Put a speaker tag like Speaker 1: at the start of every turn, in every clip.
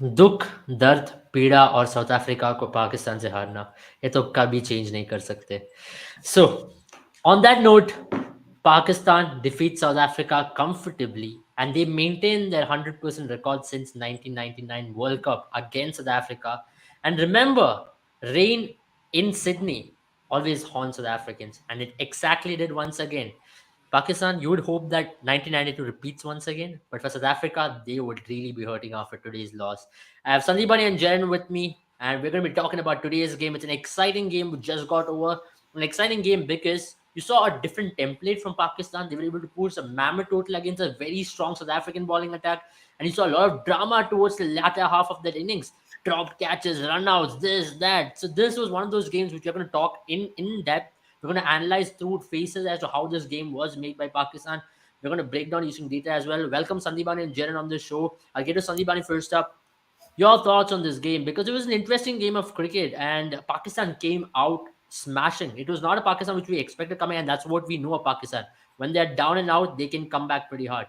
Speaker 1: दुख, दर्द, पीड़ा और साउथ अफ्रीका को पाकिस्तान से हारना, ये तो कभी चेंज नहीं कर सकते. So, on that note, Pakistan defeats South Africa comfortably and they maintain their 100% record since 1999 World Cup against South Africa. And remember, rain in Sydney always haunts South Africans, and it exactly did once again. Pakistan, you would hope that 1992 repeats once again, but for South Africa, they would really be hurting after today's loss. I have Sandeepani and Jaren with me, and we're going to be talking about today's game. It's an exciting game we just got over. An exciting game because you saw a different template from Pakistan. They were able to push a mammoth total against a very strong South African bowling attack, and you saw a lot of drama towards the latter half of that innings. Dropped catches, runouts, this, that. So this was one of those games which we're going to talk in depth. We're going to analyze through faces as to how this game was made by Pakistan. We're going to break down using data as well. Welcome Sandeepani and Jaren on this show. I'll get to Sandeepani first up. Your thoughts on this game, because it was an interesting game of cricket and Pakistan came out smashing. It was not a Pakistan which we expected coming, and that's what we know of Pakistan. When they're down and out, they can come back pretty hard.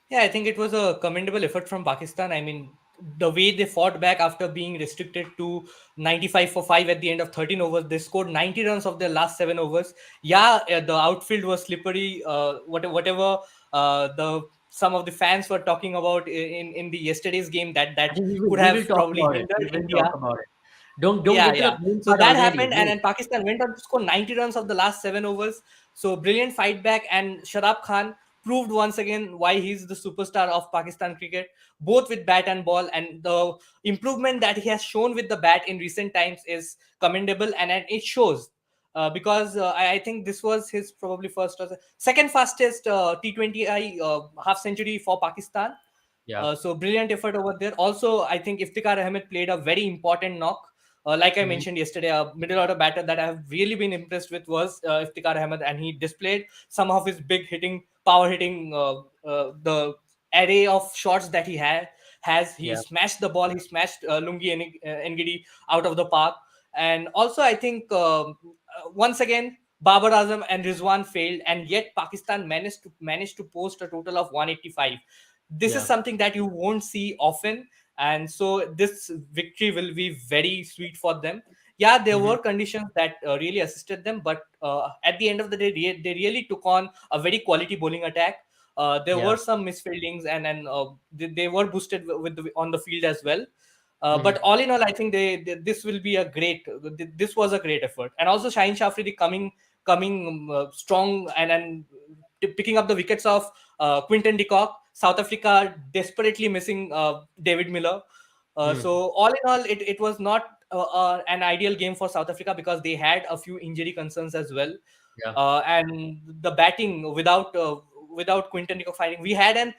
Speaker 2: Yeah, I think it was a commendable effort from Pakistan. I mean, the way they fought back after being restricted to 95 for 5 at the end of 13 overs, they scored 90 runs of their last 7 overs. Yeah, the outfield was slippery. Whatever the some of the fans were talking about in the yesterday's game,
Speaker 1: I
Speaker 2: that
Speaker 1: think
Speaker 2: could
Speaker 1: we will
Speaker 2: have
Speaker 1: talk
Speaker 2: probably
Speaker 1: about it.
Speaker 2: hindered
Speaker 1: We will
Speaker 2: India.
Speaker 1: talk about it. Don't
Speaker 2: Yeah,
Speaker 1: get to the
Speaker 2: yeah.
Speaker 1: main
Speaker 2: So
Speaker 1: part
Speaker 2: that
Speaker 1: already.
Speaker 2: happened, and
Speaker 1: Wait.
Speaker 2: then Pakistan went on to score 90 runs of the last 7 overs. So brilliant fight back, and Shadab Khan proved once again why he's the superstar of Pakistan cricket, both with bat and ball. And the improvement that he has shown with the bat in recent times is commendable, and it shows. Because I think this was his probably first or second fastest T20 half century for Pakistan.
Speaker 1: Yeah.
Speaker 2: So brilliant effort over there. Also, I think Iftikhar Ahmed played a very important knock. Like I
Speaker 1: Mhm.
Speaker 2: mentioned yesterday, a middle order batter that I have really been impressed with was Iftikhar Ahmed, and he displayed some of his big hitting, power hitting, the array of shots that he had. Has he
Speaker 1: Yeah.
Speaker 2: smashed the ball? He smashed Ngidi out of the park, and also I think once again Babar Azam and Rizwan failed, and yet Pakistan managed to post a total of 185. This is
Speaker 1: Yeah.
Speaker 2: something that you won't see often, and so this victory will be very sweet for them. Yeah, there
Speaker 1: Mhm.
Speaker 2: were conditions that really assisted them, but at the end of the day, they really took on a very quality bowling attack. There
Speaker 1: Yeah.
Speaker 2: were some misfieldings, and they were boosted with on the field as well. But
Speaker 1: Mhm.
Speaker 2: all in all, I think this will be a great. This was a great effort, and also Shaheen Shafri coming strong, and picking up the wickets of Quinton de Kock. South Africa desperately missing David Miller.
Speaker 1: Mhm.
Speaker 2: So all in all, it was not an ideal game for South Africa because they had a few injury concerns as well,
Speaker 1: Yeah.
Speaker 2: and the batting without Quinton de Kock firing, we had an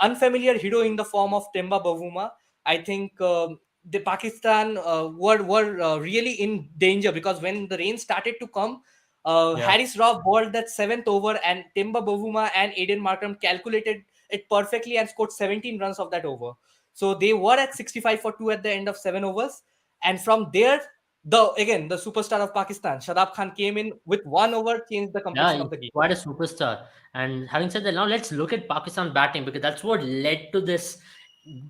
Speaker 2: unfamiliar hero in the form of Temba Bavuma. I think the Pakistan were really in danger because when the rain started to come,
Speaker 1: Yeah.
Speaker 2: Harris Raw bowled that seventh over, and Temba Bavuma and Aiden Markram calculated it perfectly and scored 17 runs of that over. So they were at 65 for 2 at the end of 7 overs. And from there, the superstar of Pakistan, Shadab Khan, came in with 1 over, changed the
Speaker 1: Yeah,
Speaker 2: complexion of
Speaker 1: he's
Speaker 2: the game.
Speaker 1: quite a superstar. And having said that, now let's look at Pakistan batting because that's what led to this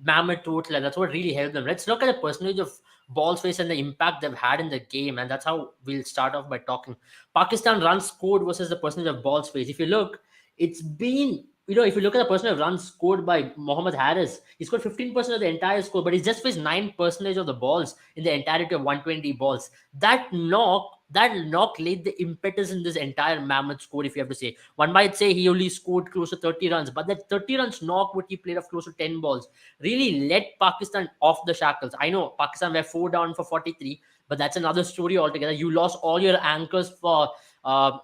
Speaker 1: mammoth total, and that's what really helped them. Let's look at the percentage of balls faced and the impact they've had in the game, and that's how we'll start off by talking Pakistan runs scored versus the percentage of balls faced. If you look, it's been, if you look at the percentage of runs scored by Mohammad Harris, he scored 15% of the entire score, but he's just faced 9% of the balls in the entirety of 120 balls. That knock laid the impetus in this entire mammoth score. If you have to say, one might say he only scored close to 30 runs, but that 30 runs knock, what he played of close to 10 balls, really let Pakistan off the shackles. I know Pakistan were 4 down for 43, but that's another story altogether. You lost all your anchors for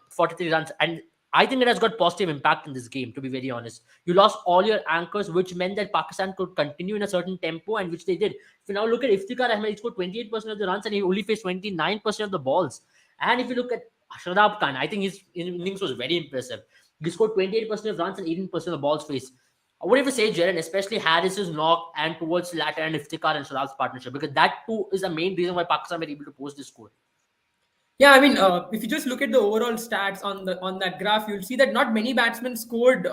Speaker 1: 43 runs, and I think it has got positive impact in this game, to be very honest. You lost all your anchors, which meant that Pakistan could continue in a certain tempo, and which they did. If you now look at Iftikhar Ahmed, he scored 28% of the runs and he only faced 29% of the balls. And if you look at Shadab Khan, I think his innings was very impressive. He scored 28% of runs and 18% of balls faced. What if you say, Jaren, especially Harris's knock and towards latter and Iftikhar and Shadab's partnership, because that too is the main reason why Pakistan were able to post this score.
Speaker 3: Yeah, I mean, if you just look at the overall stats on that graph, you'll see that not many batsmen scored.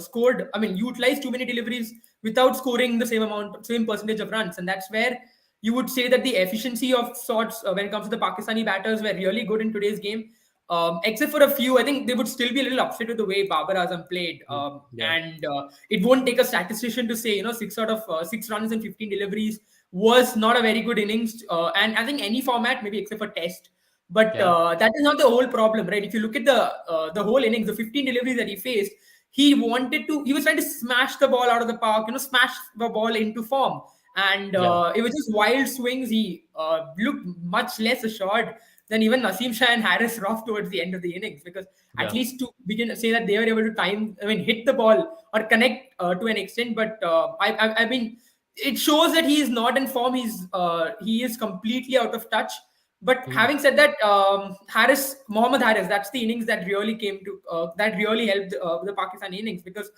Speaker 3: Scored. I mean, utilized too many deliveries without scoring the same percentage of runs, and that's where you would say that the efficiency of sorts when it comes to the Pakistani batters were really good in today's game. Except for a few, I think they would still be a little upset with the way Babar Azam played.
Speaker 1: Mm. Yeah,
Speaker 3: And it won't take a statistician to say, six out of 6 runs and 15 deliveries was not a very good innings. And I think any format, maybe except for Test, but
Speaker 1: yeah,
Speaker 3: that is not the whole problem, right? If you look at the whole innings, the 15 deliveries that he faced, he was trying to smash the ball out of the park, smash the ball into form. And
Speaker 1: yeah,
Speaker 3: it was just wild swings. He looked much less assured than even Naseem Shah and Harris Ruff towards the end of the innings, because at
Speaker 1: yeah.
Speaker 3: least we can say that they were able to hit the ball or connect to an extent. But I mean, it shows that he is not in form. He is completely out of touch. But
Speaker 1: Mm.
Speaker 3: having said that, Mohammad Harris, that's the innings that really that really helped the Pakistani innings, because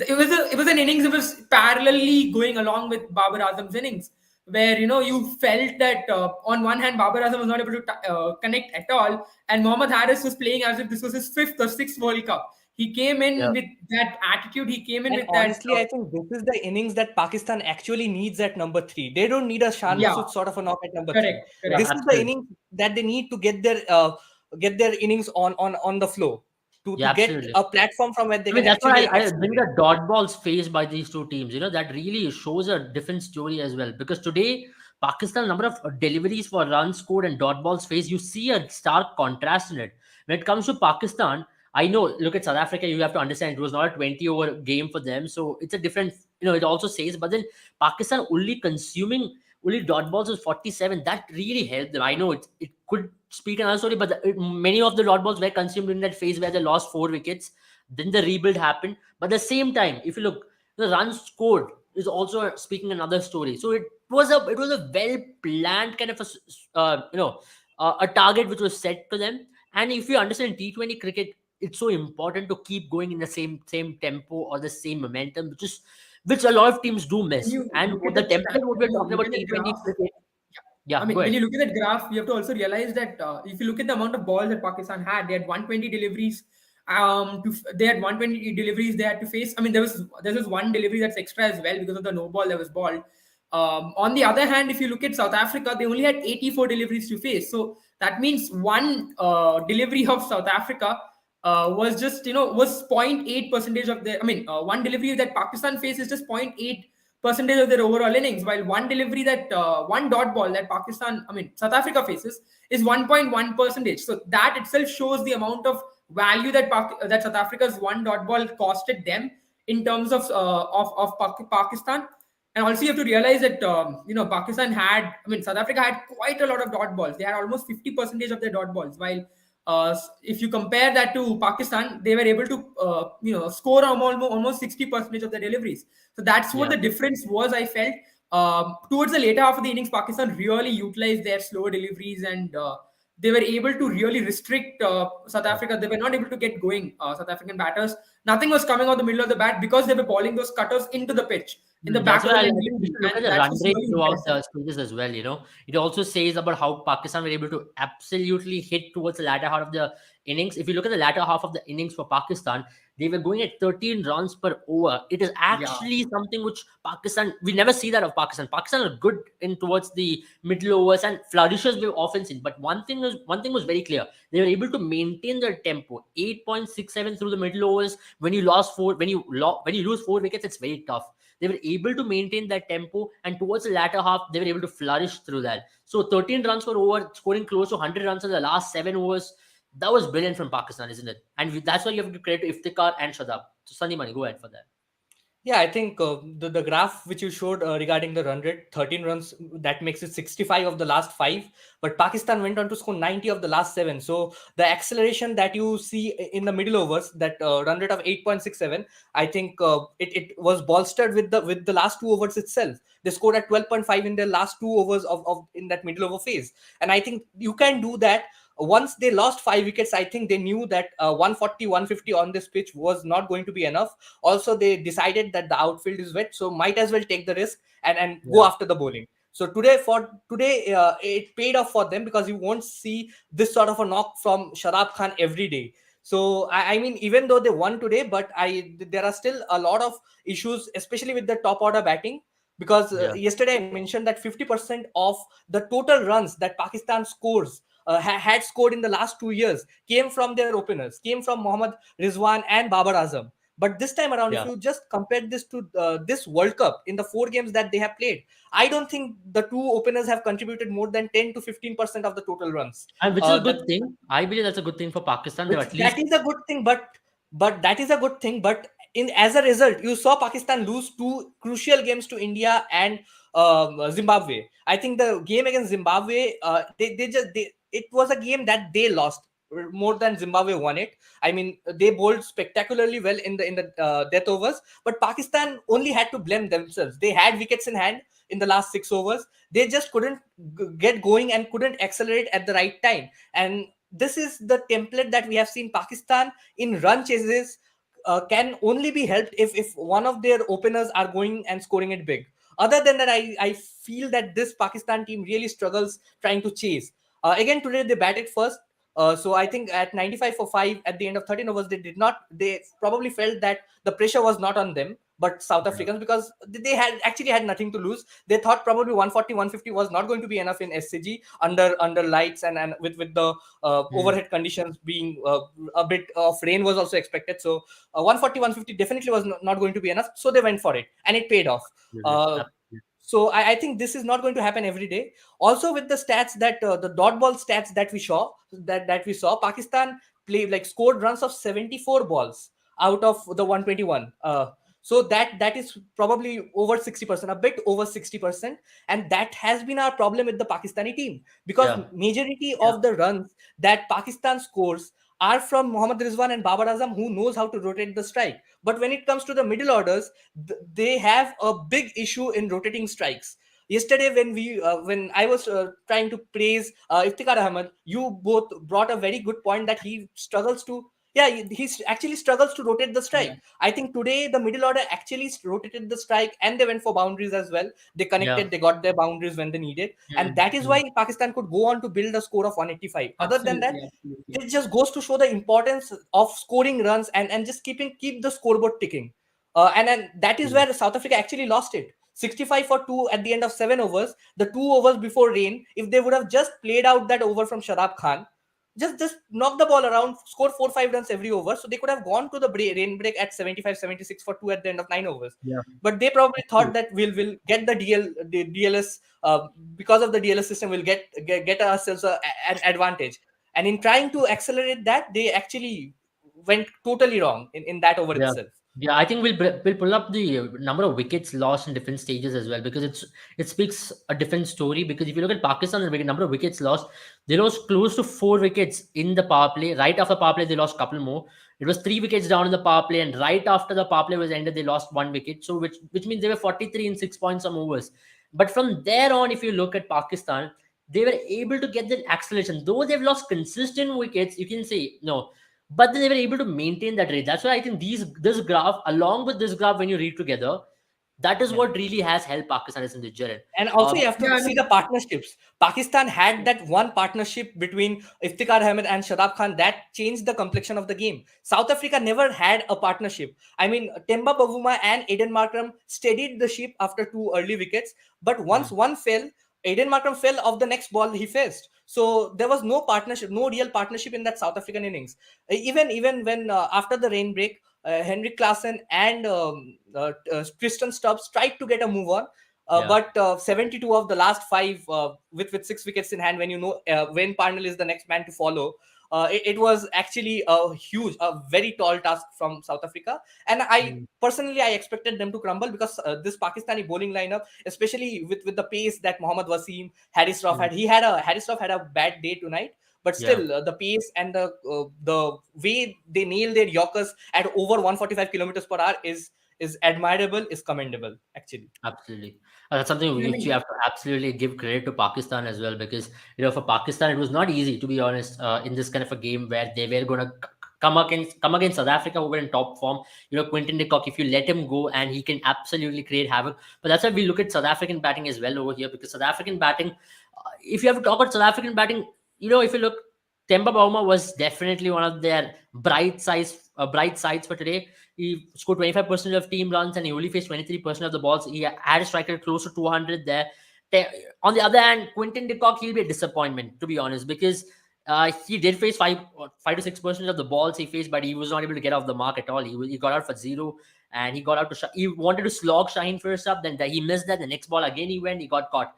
Speaker 3: it was an innings that was parallelly going along with Babar Azam's innings, where you felt that on one hand Babar Azam was not able to connect at all, and Mohammad Harris was playing as if this was his fifth or sixth World Cup. He came in
Speaker 1: Yeah,
Speaker 3: with that attitude. He came in
Speaker 2: And
Speaker 3: with that.
Speaker 2: honestly, I think this is the innings that Pakistan actually needs at number three. They don't need a Shan
Speaker 3: Yeah,
Speaker 2: Masood sort of a knock at number
Speaker 3: correct,
Speaker 2: three.
Speaker 1: yeah,
Speaker 2: This
Speaker 3: correct.
Speaker 2: is the
Speaker 1: absolutely.
Speaker 2: innings that they need to get their innings on the flow to
Speaker 1: Yeah,
Speaker 2: get
Speaker 1: absolutely.
Speaker 2: a platform from where they
Speaker 1: I mean,
Speaker 2: can
Speaker 1: that's what
Speaker 2: actually
Speaker 1: I bring
Speaker 2: accelerate.
Speaker 1: the dot balls faced by these two teams. That really shows a different story as well. Because today, Pakistan number of deliveries for runs scored and dot balls faced, you see a stark contrast in it. When it comes to Pakistan, I know. Look at South Africa. You have to understand it was not a 20 over game for them, so it's a different. It also says, but then Pakistan only dot balls was 47. That really helped them. I know it could speak another story, but many of the dot balls were consumed in that phase where they lost 4 wickets. Then the rebuild happened. But at the same time, if you look, the runs scored is also speaking another story. So it was a well planned kind of a target which was set to them. And if you understand T20 cricket, it's so important to keep going in the same tempo or the same momentum, which a lot of teams do
Speaker 3: When
Speaker 1: miss.
Speaker 3: you
Speaker 1: And
Speaker 3: look at
Speaker 1: the
Speaker 3: that
Speaker 1: template what
Speaker 3: when
Speaker 1: we're
Speaker 3: you
Speaker 1: talking
Speaker 3: look
Speaker 1: about
Speaker 3: at that
Speaker 1: T20
Speaker 3: graph,
Speaker 1: cricket.
Speaker 3: I
Speaker 1: Yeah, go
Speaker 3: mean, when
Speaker 1: ahead.
Speaker 3: you look at that graph, you have to also realize that if you look at the amount of balls that Pakistan had, they had 120 deliveries. They had 120 deliveries they had to face. I mean, there was one delivery that's extra as well because of the no ball that was balled. On the other hand, if you look at South Africa, they only had 84 deliveries to face. So that means one delivery of South Africa was just was 0.8 percentage of their. I mean, one delivery that Pakistan faced is just 0.8 percentage of their overall innings, while one dot ball that South Africa faces is 1.1 percentage. So that itself shows the amount of value that South Africa's one dot ball costed them in terms of Pakistan. And also you have to realize that Pakistan had, South Africa had quite a lot of dot balls. They had almost 50 percentage of their dot balls, while if you compare that to Pakistan, they were able to score almost 60 percentage of the deliveries. So that's what
Speaker 1: Yeah.
Speaker 3: the difference was. I felt towards the later half of the innings, Pakistan really utilized their slow deliveries, and they were able to really restrict South Africa. They were not able to get going. South African batters, nothing was coming out the middle of the bat because they were bowling those cutters into the pitch in the
Speaker 1: That's
Speaker 3: back of
Speaker 1: why
Speaker 3: the
Speaker 1: I
Speaker 3: line
Speaker 1: think we
Speaker 3: delivery,
Speaker 1: should look at
Speaker 3: and
Speaker 1: the
Speaker 3: that
Speaker 1: run
Speaker 3: was
Speaker 1: rate
Speaker 3: really
Speaker 1: throughout
Speaker 3: impressive.
Speaker 1: the stages as well. It also says about how Pakistan were able to absolutely hit towards the latter half of the innings. If you look at the latter half of the innings for Pakistan, they were going at 13 runs per over. It is
Speaker 3: Yeah.
Speaker 1: actually something which Pakistan, we never see that of Pakistan. Pakistan are good in towards the middle overs and flourishes with offense in. But one thing was very clear. They were able to maintain their tempo. 8.67 through the middle overs. When you lose 4 wickets, it's very tough. They were able to maintain that tempo, and towards the latter half, they were able to flourish through that. So 13 runs per over, scoring close to 100 runs in the last 7 overs. That was brilliant from Pakistan, isn't it? And that's why you have to credit to Iftikhar and Shadab. So Sunny Mani, go ahead for that.
Speaker 2: Yeah, I think the graph which you showed regarding the run rate, 13 runs, that makes it 65 of the last five. But Pakistan went on to score 90 of the last seven. So the acceleration that you see in the middle overs, that run rate of 8.67, I think it was bolstered with the last two overs itself. They scored at 12.5 in their last two overs of in that middle over phase. And I think you can do that. Once they lost 5 wickets, I think they knew that 140, 150 on this pitch was not going to be enough. Also, they decided that the outfield is wet, so might as well take the risk and go
Speaker 1: Yeah.
Speaker 2: after the bowling. So today, it paid off for them, because you won't see this sort of a knock from Sharab Khan every day. So I mean, even though they won today, but there are still a lot of issues, especially with the top order batting. Because
Speaker 1: Yeah.
Speaker 2: yesterday I mentioned that 50% of the total runs that Pakistan scores, had scored in the last 2 years, came from their openers, came from Mohammad Rizwan and Babar Azam. But this time around, if
Speaker 1: Yeah.
Speaker 2: you just compare this to this World Cup, in the 4 games that they have played, I don't think the two openers have contributed more than 10 to 15% of the total runs.
Speaker 1: And which is a
Speaker 2: That
Speaker 1: good thing. I believe that's a good thing for Pakistan. They've
Speaker 2: which
Speaker 1: at
Speaker 2: that
Speaker 1: least,
Speaker 2: is a good thing, but that is a good thing. But in as a result, you saw Pakistan lose two crucial games to India and Zimbabwe. I think the game against Zimbabwe, it was a game that they lost more than Zimbabwe won it. I mean, they bowled spectacularly well in the death overs, but Pakistan only had to blame themselves. They had wickets in hand in the last 6 overs. They just couldn't get going and couldn't accelerate at the right time. And this is the template that we have seen Pakistan in run chases, can only be helped if one of their openers are going and scoring it big. Other than that, I feel that this Pakistan team really struggles trying to chase. Again, today they batted first. So I think at 95 for 5 at the end of 13 overs, they probably felt that the pressure was not on them, but South
Speaker 1: yeah,
Speaker 2: Africans, because they had nothing to lose. They thought probably 140, 150 was not going to be enough in SCG under lights, and with the
Speaker 1: mm,
Speaker 2: overhead conditions being a bit of rain was also expected. So 140, 150 definitely was not going to be enough. So they went for it, and it paid off.
Speaker 1: absolutely,
Speaker 2: Uh,
Speaker 1: absolutely.
Speaker 2: so I think this is not going to happen every day. Also, with the stats that the dot ball stats that we saw, Pakistan played like scored runs of 74 balls out of the 121. So that is probably over 60%, a bit over 60%, and that has been our problem with the Pakistani team, because
Speaker 1: Yeah,
Speaker 2: majority of the runs that Pakistan scores are from Mohammad Rizwan and Babar Azam, who knows how to rotate the strike. But when it comes to the middle orders, they have a big issue in rotating strikes. Yesterday, when I was trying to praise Iftikhar Ahmed, you both brought a very good point that he struggles to. Yeah, he actually struggles to rotate the
Speaker 3: Yeah.
Speaker 2: strike. I think today the middle order actually rotated the strike, and they went for boundaries as well. They
Speaker 1: yeah,
Speaker 2: connected, they got their boundaries when they needed, and
Speaker 1: mm,
Speaker 2: that is
Speaker 1: mm,
Speaker 2: why Pakistan could go on to build a score of 185. Other than that,
Speaker 3: Absolutely, absolutely.
Speaker 2: it just goes to show the importance of scoring runs, and just keep the scoreboard ticking. And then that is
Speaker 1: mm,
Speaker 2: where South Africa actually lost it. 65 for 2 at the end of 7 overs. The 2 overs before rain, if they would have just played out that over from Sharab Khan, just knock the ball around, score 4 5 runs every over. So they could have gone to the rain break at 75 76 for 2 at the end of 9 overs.
Speaker 1: yeah,
Speaker 2: But they probably thought
Speaker 1: absolutely.
Speaker 2: that we'll get the DLS, because of the DLS system, we'll get ourselves an advantage. And in trying to accelerate that, they actually went totally wrong in that over
Speaker 1: Yeah.
Speaker 2: itself.
Speaker 1: Yeah, I think we'll pull up the number of wickets lost in different stages as well, because it speaks a different story. Because if you look at Pakistan, the number of wickets lost, they lost close to 4 wickets in the power play. Right after power play, they lost a couple more. It was 3 wickets down in the power play, and right after the power play was ended, they lost 1 wicket. So which means they were 43 in 6 points some overs. But from there on, if you look at Pakistan, they were able to get the acceleration. Though they've lost consistent wickets, you can say no, but then they were able to maintain that rate. That's why I think this graph, along with this graph, when you read together, that is
Speaker 2: Yeah.
Speaker 1: what really has helped Pakistan in the journey.
Speaker 2: And also,
Speaker 1: Um,
Speaker 2: you have to
Speaker 3: Yeah, I
Speaker 2: see
Speaker 3: mean,
Speaker 2: the partnerships. Pakistan had that one partnership between Iftikhar Ahmed and Shadab Khan that changed the complexion of the game. South Africa never had a partnership. I mean, Temba Bavuma and Aiden Markram steadied the ship after two early wickets, but once
Speaker 1: mm,
Speaker 2: one fell, Aiden Markram fell off the next ball he faced. So there was no partnership, no real partnership in that South African innings. Even when after the rain break, Henrik Klaasen and Tristan Stubbs tried to get a move on,
Speaker 1: yeah,
Speaker 2: but 72 of the last five, with 6 wickets in hand, when you know when Parnell is the next man to follow, it was actually a very tall task from South Africa. And I
Speaker 1: mm,
Speaker 2: personally, I expected them to crumble, because this Pakistani bowling lineup, especially with the pace that Mohammad Wasim, Harris Ruff
Speaker 1: mm,
Speaker 2: had, Harris Ruff had a bad day tonight. But
Speaker 1: yeah.
Speaker 2: still, the pace and the way they nail their Yorkers at over 145 kilometers per hour is admirable, is commendable, actually.
Speaker 1: Absolutely. That's something
Speaker 3: I
Speaker 1: which you
Speaker 3: mean,
Speaker 1: have to absolutely give credit to Pakistan as well, because for Pakistan it was not easy, to be honest, in this kind of a game where they were going to come against South Africa, who were in top form. Quinton de Kock, if you let him go, and he can absolutely create havoc. But that's why we look at South African batting as well over here, because South African batting, if you have to talk about South African batting, if you look, Temba Bauma was definitely one of their bright sides for today. He scored 25% of team runs, and he only faced 23% of the balls. He had a strike rate close to 200 there. On the other hand, Quinton de Kock, he'll be a disappointment, to be honest, because he did face 5 to 6% of the balls he faced, but he was not able to get off the mark at all. He got out for zero, and he got out to he wanted to slog Shaheen first up, then he missed that. The next ball again he got caught.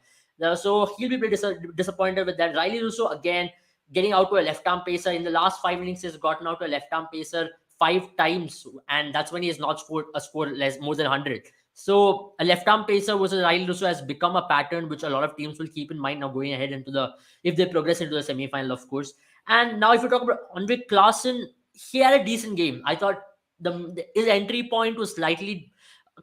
Speaker 1: So he'll be pretty disappointed with that. Riley Russo again getting out to a left arm pacer in the last 5 innings. He's gotten out to a left arm pacer 5 times, and that's when he has not scored a score less more than 100. So a left arm pacer versus Riley Russo has become a pattern which a lot of teams will keep in mind now going ahead into the if they progress into the semi final, of course. And now if you talk about Andre Klaassen, he had a decent game. I thought his entry point was slightly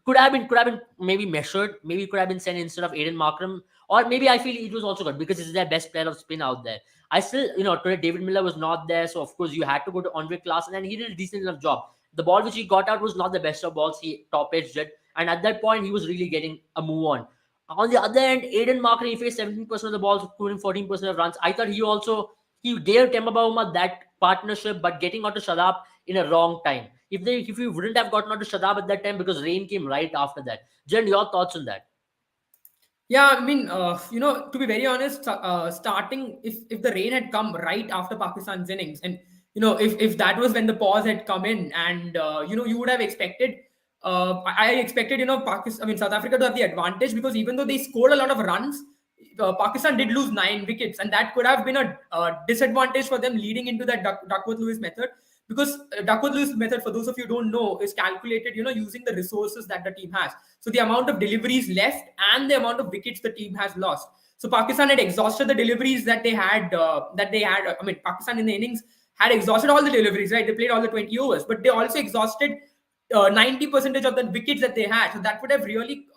Speaker 1: could have been maybe measured. Maybe could have been sent instead of Aiden Markram, or maybe I feel it was also good because he's their best player of spin out there. I still, today David Miller was not there, so of course you had to go to Andre Klaassen, and he did a decent enough job. The ball which he got out was not the best of balls. He top edged it, and at that point he was really getting a move on. On the other end, Aiden Markram, he faced 17% of the balls, including 14% of runs. I thought he gave Temba Bavuma that partnership, but getting out to Shadab in a wrong time. If you wouldn't have gotten out to Shadab at that time, because rain came right after that. Jen, your thoughts on that?
Speaker 3: Yeah, I mean, to be very honest, starting if the rain had come right after Pakistan's innings, and if that was when the pause had come in, and you would have expected, I expected Pakistan, I mean South Africa to have the advantage, because even though they scored a lot of runs, Pakistan did lose 9 wickets, and that could have been a disadvantage for them leading into that Duckworth-Lewis method. Because Duckworth-Lewis method, for those of you who don't know, is calculated, using the resources that the team has. So the amount of deliveries left and the amount of wickets the team has lost. So Pakistan had exhausted the deliveries that they had. I mean, Pakistan in the innings had exhausted all the deliveries, right? They played all the 20 overs, but they also exhausted 90% of the wickets that they had. So that would have really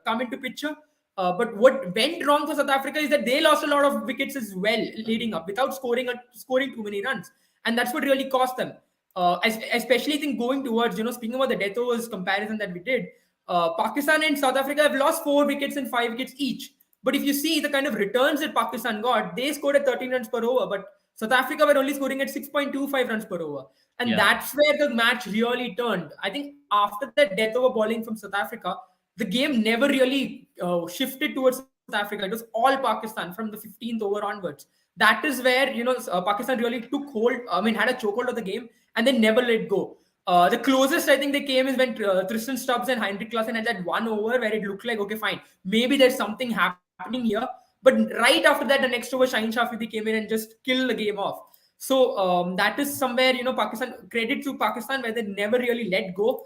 Speaker 3: come into picture. But what went wrong for South Africa is that they lost a lot of wickets as well leading up without scoring too many runs, and that's what really cost them. Especially I think going towards speaking about the death overs comparison that we did, Pakistan and South Africa have lost 4 wickets and 5 wickets each. But if you see the kind of returns that Pakistan got, they scored at 13 runs per over, but South Africa were only scoring at 6.25 runs per over. And
Speaker 1: Yeah.
Speaker 3: that's where the match really turned. I think after that death over bowling from South Africa, the game never really shifted towards South Africa. It was all Pakistan from the 15th over onwards. That is where Pakistan really took hold. I mean, had a chokehold of the game, and they never let go. The closest I think they came is when Tristan Stubbs and Heinrich Klaassen had that one over where it looked like, okay, fine, maybe there's something happening here. But right after that, the next over, Shaheen Shafidi came in and just killed the game off. So that is somewhere, Pakistan, credit to Pakistan, where they never really let go.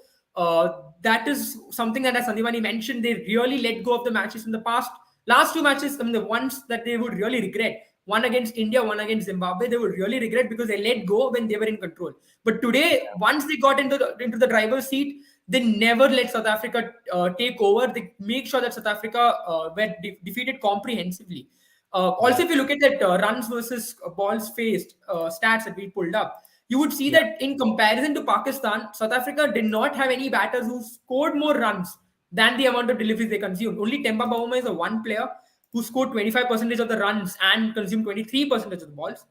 Speaker 3: That is something that, as Sandivani mentioned, they really let go of the matches in the past. Last 2 matches, I mean, the ones that they would really regret, one against India, one against Zimbabwe, they would really regret because they let go when they were in control. But today, once they got into the driver's seat, they never let South Africa take over. They make sure that South Africa were defeated comprehensively. Also, if you look at that runs versus balls faced stats that we pulled up, you would see that in comparison to Pakistan, South Africa did not have any batters who scored more runs than the amount of deliveries they consumed. Only Temba Bavuma is the one player who scored 25% of the runs and consumed 23% of the balls.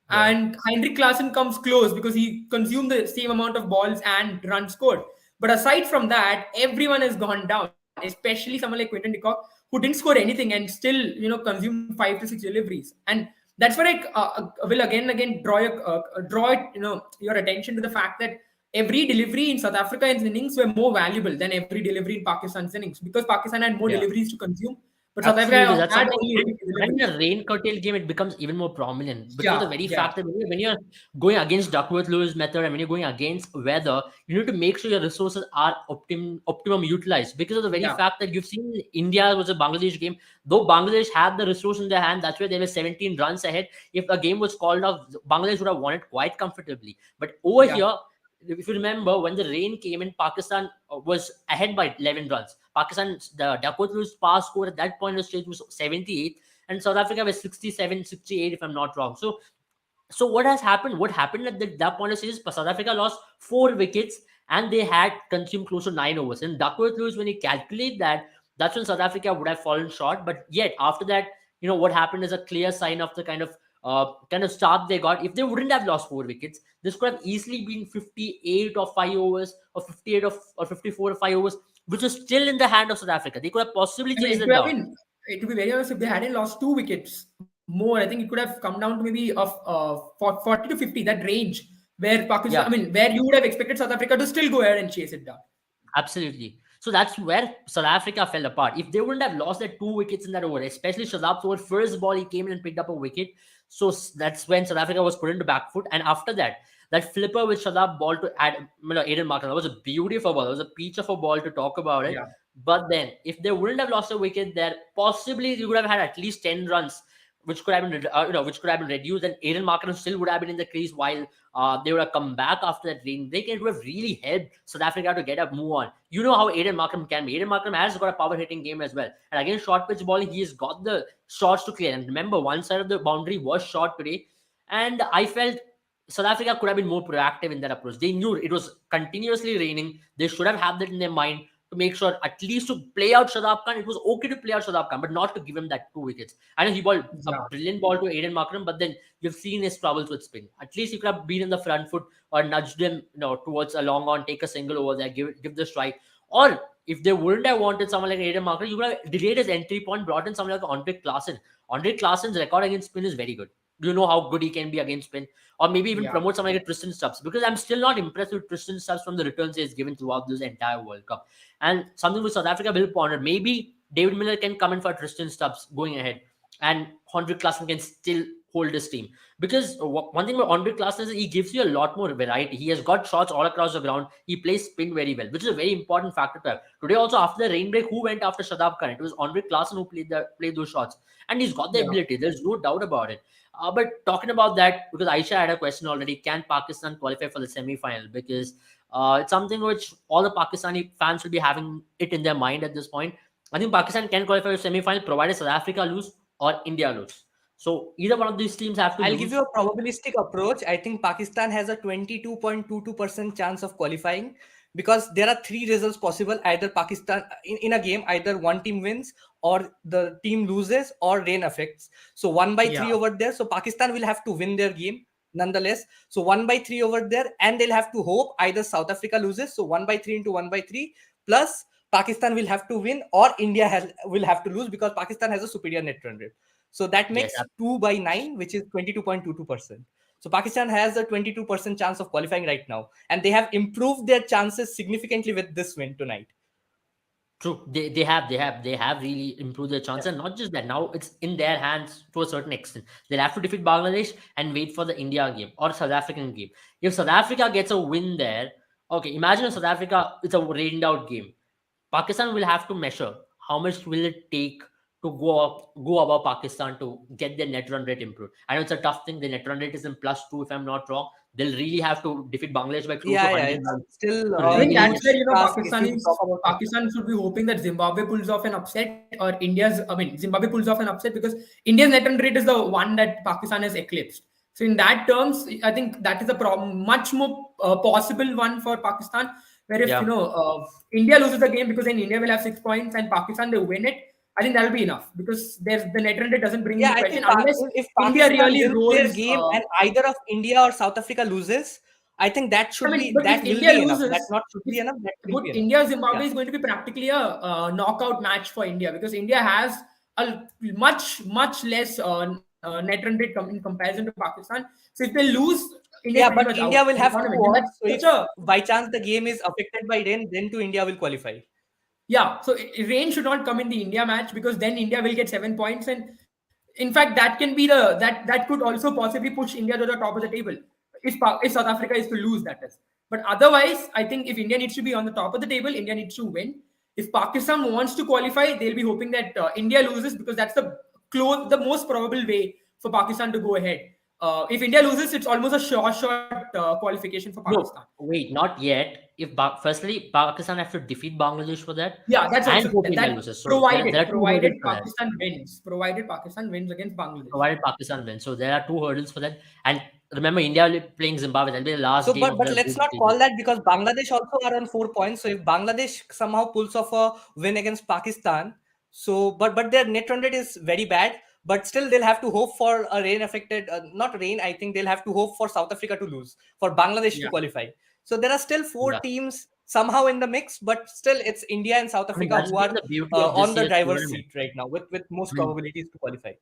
Speaker 1: Yeah.
Speaker 3: And Heinrich Klaassen comes close because he consumed the same amount of balls and runs scored. But aside from that, everyone has gone down, especially someone like Quinton de Kock, who didn't score anything and still, consumed 5 to 6 deliveries. And that's where I will again draw your attention to the fact that every delivery in South Africa's innings were more valuable than every delivery in Pakistan's innings, because Pakistan had more
Speaker 1: Yeah.
Speaker 3: deliveries to consume, but South
Speaker 1: Absolutely,
Speaker 3: Africa
Speaker 1: that's
Speaker 3: had
Speaker 1: something.
Speaker 3: only
Speaker 1: And in
Speaker 3: deliveries.
Speaker 1: a rain curtail game, it becomes even more prominent because of the very
Speaker 3: Yeah.
Speaker 1: fact that when you're going against Duckworth-Lewis method, and when you're going against weather, you need to make sure your resources are optimum utilized, because of the very
Speaker 3: Yeah.
Speaker 1: fact that you've seen India was a Bangladesh game. Though Bangladesh had the resource in their hand, that's where they were 17 runs ahead. If a game was called off, Bangladesh would have won it quite comfortably. But over
Speaker 3: Yeah.
Speaker 1: here, if you remember, when the rain came in, Pakistan was ahead by 11 runs. Pakistan, the Duckworth-Lewis pass score at that point of stage was 78, and South Africa was 67, 68, if I'm not wrong. So So what has happened? What happened at that point of series? South Africa lost 4 wickets and they had consumed close to 9 overs. And Duckworth Lewis, when you calculate that, that's when South Africa would have fallen short. But yet after that, what happened is a clear sign of the kind of start they got. If they wouldn't have lost 4 wickets, this could have easily been 58 or 5 overs, or 58 or 54 or 5 overs, which was still in the hand of South Africa. They could have possibly
Speaker 3: I mean,
Speaker 1: chased
Speaker 3: it
Speaker 1: it
Speaker 3: could have
Speaker 1: down.
Speaker 3: been. It to be very honest, if they hadn't lost 2 wickets more, I think it could have come down to maybe of 40 to 50, that range where Pakistan. I
Speaker 1: Yeah.
Speaker 3: mean, where you would have expected South Africa to still go ahead and chase it down.
Speaker 1: Absolutely. So that's where South Africa fell apart. If they wouldn't have lost their 2 wickets in that over, especially Shadab's over, first ball he came in and picked up a wicket. So that's when South Africa was put into back foot. And after that, that flipper with Shadab ball to Aiden Markram, that was a beautiful ball. That was a peach of a ball to talk about it.
Speaker 3: Yeah.
Speaker 1: But then, if they wouldn't have lost a wicket there, possibly you would have had at least 10 runs, which could have been, which could have been reduced, and Aiden Markram still would have been in the crease while they would have come back after that rain break. It would have really helped South Africa to get up, move on. You know how Aiden Markram can be. Aiden Markram has got a power hitting game as well. And again, short pitch bowling, he has got the shots to clear. And remember, one side of the boundary was short today. And I felt South Africa could have been more proactive in their approach. They knew it was continuously raining. They should have had that in their mind to make sure at least to play out Shadab Khan. It was okay to play out Shadab Khan, but not to give him that 2 wickets. I know he bowled a
Speaker 3: Yeah.
Speaker 1: brilliant ball to Aiden Markram, but then you've seen his troubles with spin. At least he could have been in the front foot or nudged him, towards a long on, take a single over there, give the strike. Or if they wouldn't have wanted someone like Aiden Markram, you would have delayed his entry point, brought in someone like Andre Klaasen. Andre Klaasen's record against spin is very good. You know how good he can be against spin, or maybe even
Speaker 3: Yeah.
Speaker 1: promote someone like Tristan Stubbs, because I'm still not impressed with Tristan Stubbs from the returns he's given throughout this entire World Cup. And something with South Africa will ponder. Maybe David Miller can come in for Tristan Stubbs going ahead, and Andre Klaasen can still hold his team. Because one thing about Andre Klaasen is he gives you a lot more variety. He has got shots all across the ground. He plays spin very well, which is a very important factor to have. Today also, after the rain break, who went after Shadab Khan? It was Andre Klaasen who played those shots. And he's got the
Speaker 3: Yeah.
Speaker 1: ability. There's no doubt about it. But talking about that, because Aisha had a question already, can Pakistan qualify for the semi-final? Because it's something which all the Pakistani fans will be having it in their mind at this point. I think Pakistan can qualify for semi-final provided South Africa lose or India lose. So either one of these teams have to
Speaker 2: I'll
Speaker 1: lose.
Speaker 2: give you a probabilistic approach. I think Pakistan has a 22.22% chance of qualifying because there are three results possible. Either Pakistan in a game, either one team wins or the team loses or rain affects. So 1/3
Speaker 3: Yeah.
Speaker 2: over there. So Pakistan will have to win their game nonetheless. So 1/3 over there, and they'll have to hope either South Africa loses. So 1/3 into 1/3 plus Pakistan will have to win or India will have to lose because Pakistan has a superior net run rate. So that makes
Speaker 1: Yes,
Speaker 2: 2/9, which is 22.22%. So Pakistan has a 22% chance of qualifying right now, and they have improved their chances significantly with this win tonight.
Speaker 1: true. They have really improved their chance, and not just that. Now it's in their hands to a certain extent. They'll have to defeat Bangladesh and wait for the India game or South African game. If South Africa gets a win there, okay, imagine if South Africa, it's a rained out game. Pakistan will have to measure how much will it take to go above Pakistan to get their net run rate improved. I know it's a tough thing. The net run rate is in +2, if I'm not wrong. They'll really have to defeat Bangladesh by close to
Speaker 2: Yeah,
Speaker 1: 100
Speaker 2: it's
Speaker 1: runs.
Speaker 2: still
Speaker 1: to
Speaker 3: I
Speaker 2: a
Speaker 3: think
Speaker 1: really
Speaker 3: that's where
Speaker 2: huge task if you talk about it.
Speaker 3: Pakistan should be hoping that Zimbabwe pulls off an upset, or Zimbabwe pulls off an upset, because India's net run rate is the one that Pakistan has eclipsed. So in that terms, I think that is a problem, much more possible one for Pakistan. Where if
Speaker 1: Yeah.
Speaker 3: India loses the game, because then India will have 6 points and Pakistan they win it, I think that'll be enough, because there's the net run rate doesn't bring
Speaker 2: Yeah,
Speaker 3: into
Speaker 2: I
Speaker 3: question
Speaker 2: think
Speaker 3: unless
Speaker 2: if
Speaker 3: India
Speaker 2: Pakistan
Speaker 3: really
Speaker 2: wins their
Speaker 3: rolls.
Speaker 2: game and either of India or South Africa loses, I think that
Speaker 3: I
Speaker 2: should
Speaker 3: mean,
Speaker 2: be
Speaker 3: but if
Speaker 2: that will
Speaker 3: India
Speaker 2: be enough. That
Speaker 3: loses,
Speaker 2: not should be enough. That will
Speaker 3: but
Speaker 2: be enough.
Speaker 3: India Zimbabwe
Speaker 2: Yeah.
Speaker 3: is going to be practically a knockout match for India, because India has a much less net run rate in comparison to Pakistan. So if they lose, India is
Speaker 2: Yeah,
Speaker 3: pretty
Speaker 2: but
Speaker 3: much
Speaker 2: India
Speaker 3: out
Speaker 2: will
Speaker 3: of the
Speaker 2: have to
Speaker 3: tournament. And
Speaker 2: watch.
Speaker 3: that's
Speaker 2: So if
Speaker 3: such a
Speaker 2: by chance the game is affected by rain, then to India will qualify.
Speaker 3: Yeah, so rain should not come in the India match, because then India will get 7 points, and in fact that can be that could also possibly push India to the top of the table if South Africa is to lose, that is. But otherwise, I think if India needs to be on the top of the table, India needs to win. If Pakistan wants to qualify, they'll be hoping that India loses, because that's the most probable way for Pakistan to go ahead. If India loses, it's almost a short qualification for
Speaker 1: No,
Speaker 3: Pakistan.
Speaker 1: wait, not yet. Firstly, Pakistan have to defeat Bangladesh for that,
Speaker 3: Yeah, that's
Speaker 1: and
Speaker 3: also
Speaker 1: hope India
Speaker 3: that
Speaker 1: loses. So there are
Speaker 3: provided
Speaker 1: two hurdles for that.
Speaker 3: Pakistan wins against Bangladesh.
Speaker 1: Provided Pakistan wins. So there are two hurdles for that. And remember India will be playing Zimbabwe. That'll be the last
Speaker 2: So,
Speaker 1: game of
Speaker 2: but
Speaker 1: the
Speaker 2: let's
Speaker 1: group
Speaker 2: not
Speaker 1: stage.
Speaker 2: call that, because Bangladesh also are on 4 points. So if Bangladesh somehow pulls off a win against Pakistan, so but their net run rate is very bad. But still, they'll have to hope for a rain affected, not rain. I think they'll have to hope for South Africa to lose for Bangladesh to
Speaker 3: Yeah.
Speaker 2: qualify. So there are still four
Speaker 1: Yeah.
Speaker 2: teams somehow in the mix, but still it's India and South
Speaker 1: I mean,
Speaker 2: Africa
Speaker 1: that's
Speaker 2: who
Speaker 1: been
Speaker 2: are
Speaker 1: the beauty of
Speaker 2: on
Speaker 1: this
Speaker 2: the
Speaker 1: year's
Speaker 2: driver's
Speaker 1: tournament.
Speaker 2: seat right now with most
Speaker 1: I mean,
Speaker 2: probabilities to qualify.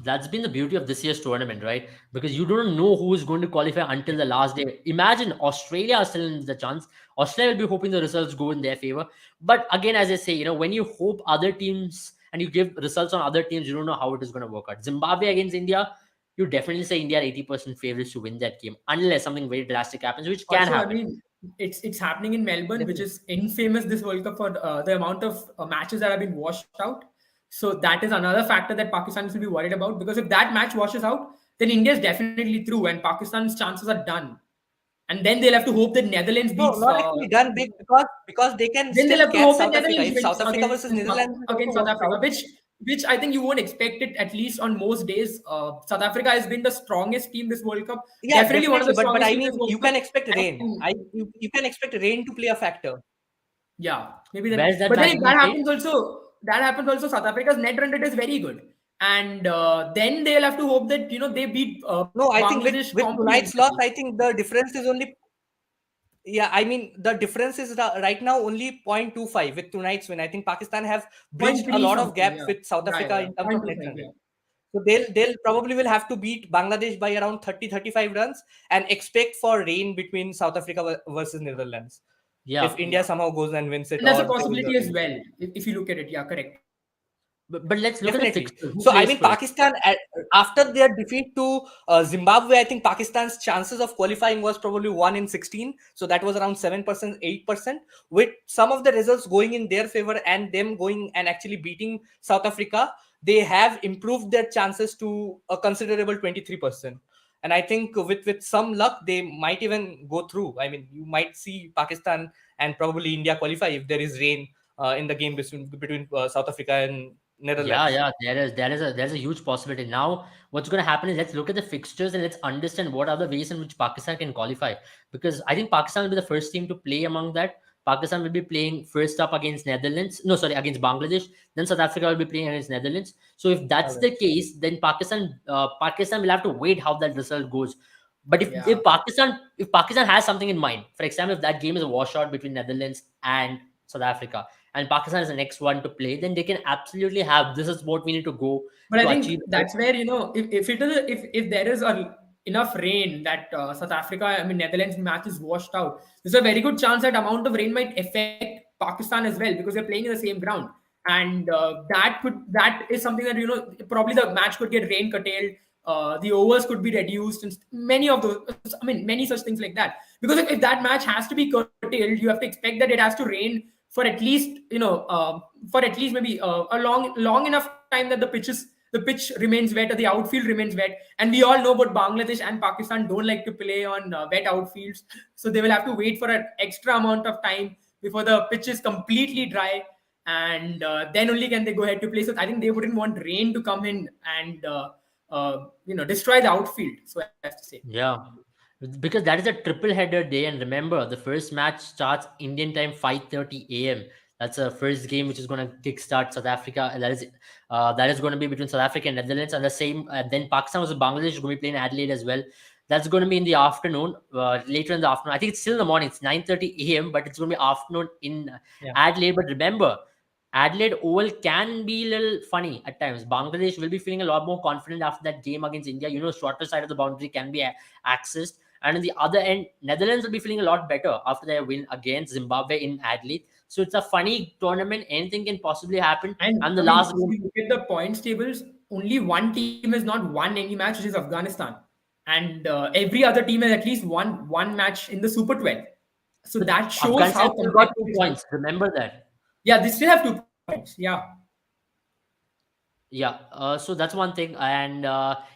Speaker 1: that's been the beauty of this year's tournament, right? Because you don't know who is going to qualify until the last day. Imagine Australia are still in the chance. Australia will be hoping the results go in their favor. But again, as I say, when you hope other teams and you give results on other teams, you don't know how it is going to work out. Zimbabwe against India, you definitely say India are 80% favorites to win that game, unless something very drastic happens, which can
Speaker 3: Also, I
Speaker 1: happen.
Speaker 3: mean, it's happening in Melbourne, which
Speaker 2: Definitely.
Speaker 3: is infamous this World Cup for the amount of matches that have been washed out. So that is another factor that Pakistan will be worried about, because if that match washes out, then India is definitely through and Pakistan's chances are done. And then they'll have to hope that Netherlands
Speaker 2: No,
Speaker 3: beats.
Speaker 2: not actually done big, because they can
Speaker 3: Then they'll
Speaker 2: still
Speaker 3: have to
Speaker 2: catch
Speaker 3: hope that
Speaker 2: South Africa.
Speaker 3: Netherlands
Speaker 2: If
Speaker 3: wins
Speaker 2: South Africa versus
Speaker 3: against
Speaker 2: Netherlands is
Speaker 3: against
Speaker 2: also
Speaker 3: South
Speaker 2: washed
Speaker 3: Africa,
Speaker 2: out.
Speaker 3: which I think you won't expect it, at least on most days. South Africa has been the strongest team this World Cup,
Speaker 2: Yeah,
Speaker 3: definitely one of
Speaker 2: definitely.
Speaker 3: the
Speaker 2: But
Speaker 3: strongest
Speaker 2: I
Speaker 3: teams this
Speaker 2: mean,
Speaker 3: World
Speaker 2: you
Speaker 3: Cup.
Speaker 2: can expect rain.
Speaker 3: And
Speaker 2: You can expect rain to play a factor.
Speaker 3: yeah, maybe then.
Speaker 1: Where's that
Speaker 3: But then
Speaker 1: match
Speaker 3: if
Speaker 1: being played?
Speaker 3: that happens also. South Africa's net run rate is very good, and then they'll have to hope that they beat
Speaker 2: No, I think
Speaker 3: Bangladesh
Speaker 2: with tonight's
Speaker 3: comprehensively.
Speaker 2: loss, I think the difference is only, yeah. I mean, the difference is right now only 0.25 with tonight's win. I think Pakistan have
Speaker 3: Point
Speaker 2: bridged a
Speaker 3: three
Speaker 2: lot of
Speaker 3: something,
Speaker 2: gaps
Speaker 3: yeah,
Speaker 2: with South
Speaker 3: yeah,
Speaker 2: Africa
Speaker 3: yeah,
Speaker 2: in terms of
Speaker 3: point two
Speaker 2: net
Speaker 3: five,
Speaker 2: run
Speaker 3: yeah.
Speaker 2: rate. So they'll probably will have to beat Bangladesh by around 30-35 runs and expect for rain between South Africa versus Netherlands. If
Speaker 1: Yeah.
Speaker 2: India
Speaker 3: Yeah.
Speaker 2: somehow goes and wins it,
Speaker 3: And that's a
Speaker 2: or they lose or
Speaker 3: possibility
Speaker 2: they
Speaker 3: as
Speaker 2: lose.
Speaker 3: well, if you look at it. Yeah, correct.
Speaker 1: But let's look at the
Speaker 2: Definitely.
Speaker 1: fixtures. Who
Speaker 2: So, I
Speaker 1: plays
Speaker 2: mean,
Speaker 1: first?
Speaker 2: Pakistan, after their defeat to Zimbabwe, I think Pakistan's chances of qualifying was probably 1 in 16. So, that was around 7%, 8%, with some of the results going in their favor and them going and actually beating South Africa. They have improved their chances to a considerable 23%. And I think with some luck, they might even go through. I mean, you might see Pakistan and probably India qualify if there is rain in the game between South Africa and
Speaker 1: Yeah,
Speaker 2: Netherlands.
Speaker 1: yeah, there's a huge possibility. Now, what's going to happen is let's look at the fixtures and let's understand what are the ways in which Pakistan can qualify. Because I think Pakistan will be the first team to play among that. Pakistan will be playing first up against Netherlands. No, sorry, against Bangladesh. Then South Africa will be playing against Netherlands. So if that's
Speaker 2: Alright.
Speaker 1: the case, then Pakistan will have to wait how that result goes. But
Speaker 3: Yeah.
Speaker 1: if Pakistan has something in mind, for example, if that game is a washout between Netherlands and South Africa, and Pakistan is the next one to play, then they can absolutely have this is what we need to go
Speaker 3: But I
Speaker 1: to
Speaker 3: think
Speaker 1: achieve.
Speaker 3: that's where, if it is if there is enough rain that South Africa, I mean Netherlands match is washed out, there's a very good chance that amount of rain might affect Pakistan as well, because they're playing in the same ground, and that is something that probably the match could get rain curtailed. The overs could be reduced, and many of those. I mean, many such things like that. Because if that match has to be curtailed, you have to expect that it has to rain for at least maybe a long enough time that the pitch remains wet, or the outfield remains wet. And we all know about Bangladesh and Pakistan don't like to play on wet outfields, so they will have to wait for an extra amount of time before the pitch is completely dry, and then only can they go ahead to play. So I think they wouldn't want rain to come in and destroy the outfield, so as to say.
Speaker 1: Yeah, because that is a triple header day, and remember the first match starts Indian time 5:30 a.m. That's a first game which is going to kickstart South Africa, and that is going to be between South Africa and Netherlands, and the same. Then Pakistan versus Bangladesh is going to be playing Adelaide as well. That's going to be in the afternoon, later in the afternoon. I think it's still in the morning. It's 9:30 a.m., but it's going to be afternoon in
Speaker 2: Yeah.
Speaker 1: Adelaide. But remember, Adelaide Oval can be a little funny at times. Bangladesh will be feeling a lot more confident after that game against India. Shorter side of the boundary can be accessed. And on the other end, Netherlands will be feeling a lot better after their win against Zimbabwe in Adelaide. So it's a funny tournament. Anything can possibly happen.
Speaker 3: And
Speaker 1: And the
Speaker 3: I mean,
Speaker 1: last
Speaker 3: if
Speaker 1: game,
Speaker 3: you look at the points tables, only one team has not won any match, which is Afghanistan, and every other team has at least won one match in the Super 12. So
Speaker 1: but
Speaker 3: that shows
Speaker 1: Afghanistan
Speaker 3: how
Speaker 1: still got
Speaker 3: competitive
Speaker 1: two
Speaker 3: it is.
Speaker 1: points. Remember that.
Speaker 3: Yeah, they still have 2 points. Yeah,
Speaker 1: Yeah, so that's one thing. And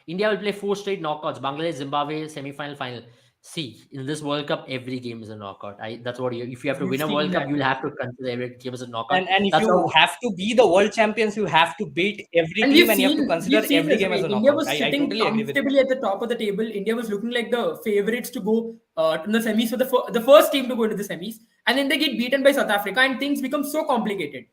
Speaker 1: India will play four straight knockouts: Bangladesh, Zimbabwe, semi-final, final. See, in this World Cup, every game is a knockout. That's what you. If you have to
Speaker 3: We've
Speaker 1: win a
Speaker 3: seen
Speaker 1: World Cup,
Speaker 3: that.
Speaker 1: you'll have to consider every game as a knockout.
Speaker 2: And if
Speaker 1: That's
Speaker 2: you
Speaker 1: how.
Speaker 2: have to be the world champions, you have to beat every
Speaker 3: And
Speaker 2: team, and you have to consider
Speaker 3: we've seen
Speaker 2: every
Speaker 3: this,
Speaker 2: game as
Speaker 3: right?
Speaker 2: a
Speaker 3: India
Speaker 2: knockout.
Speaker 3: was
Speaker 2: I
Speaker 3: sitting
Speaker 2: totally agree with it.
Speaker 3: comfortably at the top of the table. India was looking like the favorites to go to the semis for the first team to go into the semis, and then they get beaten by South Africa, and things become so complicated.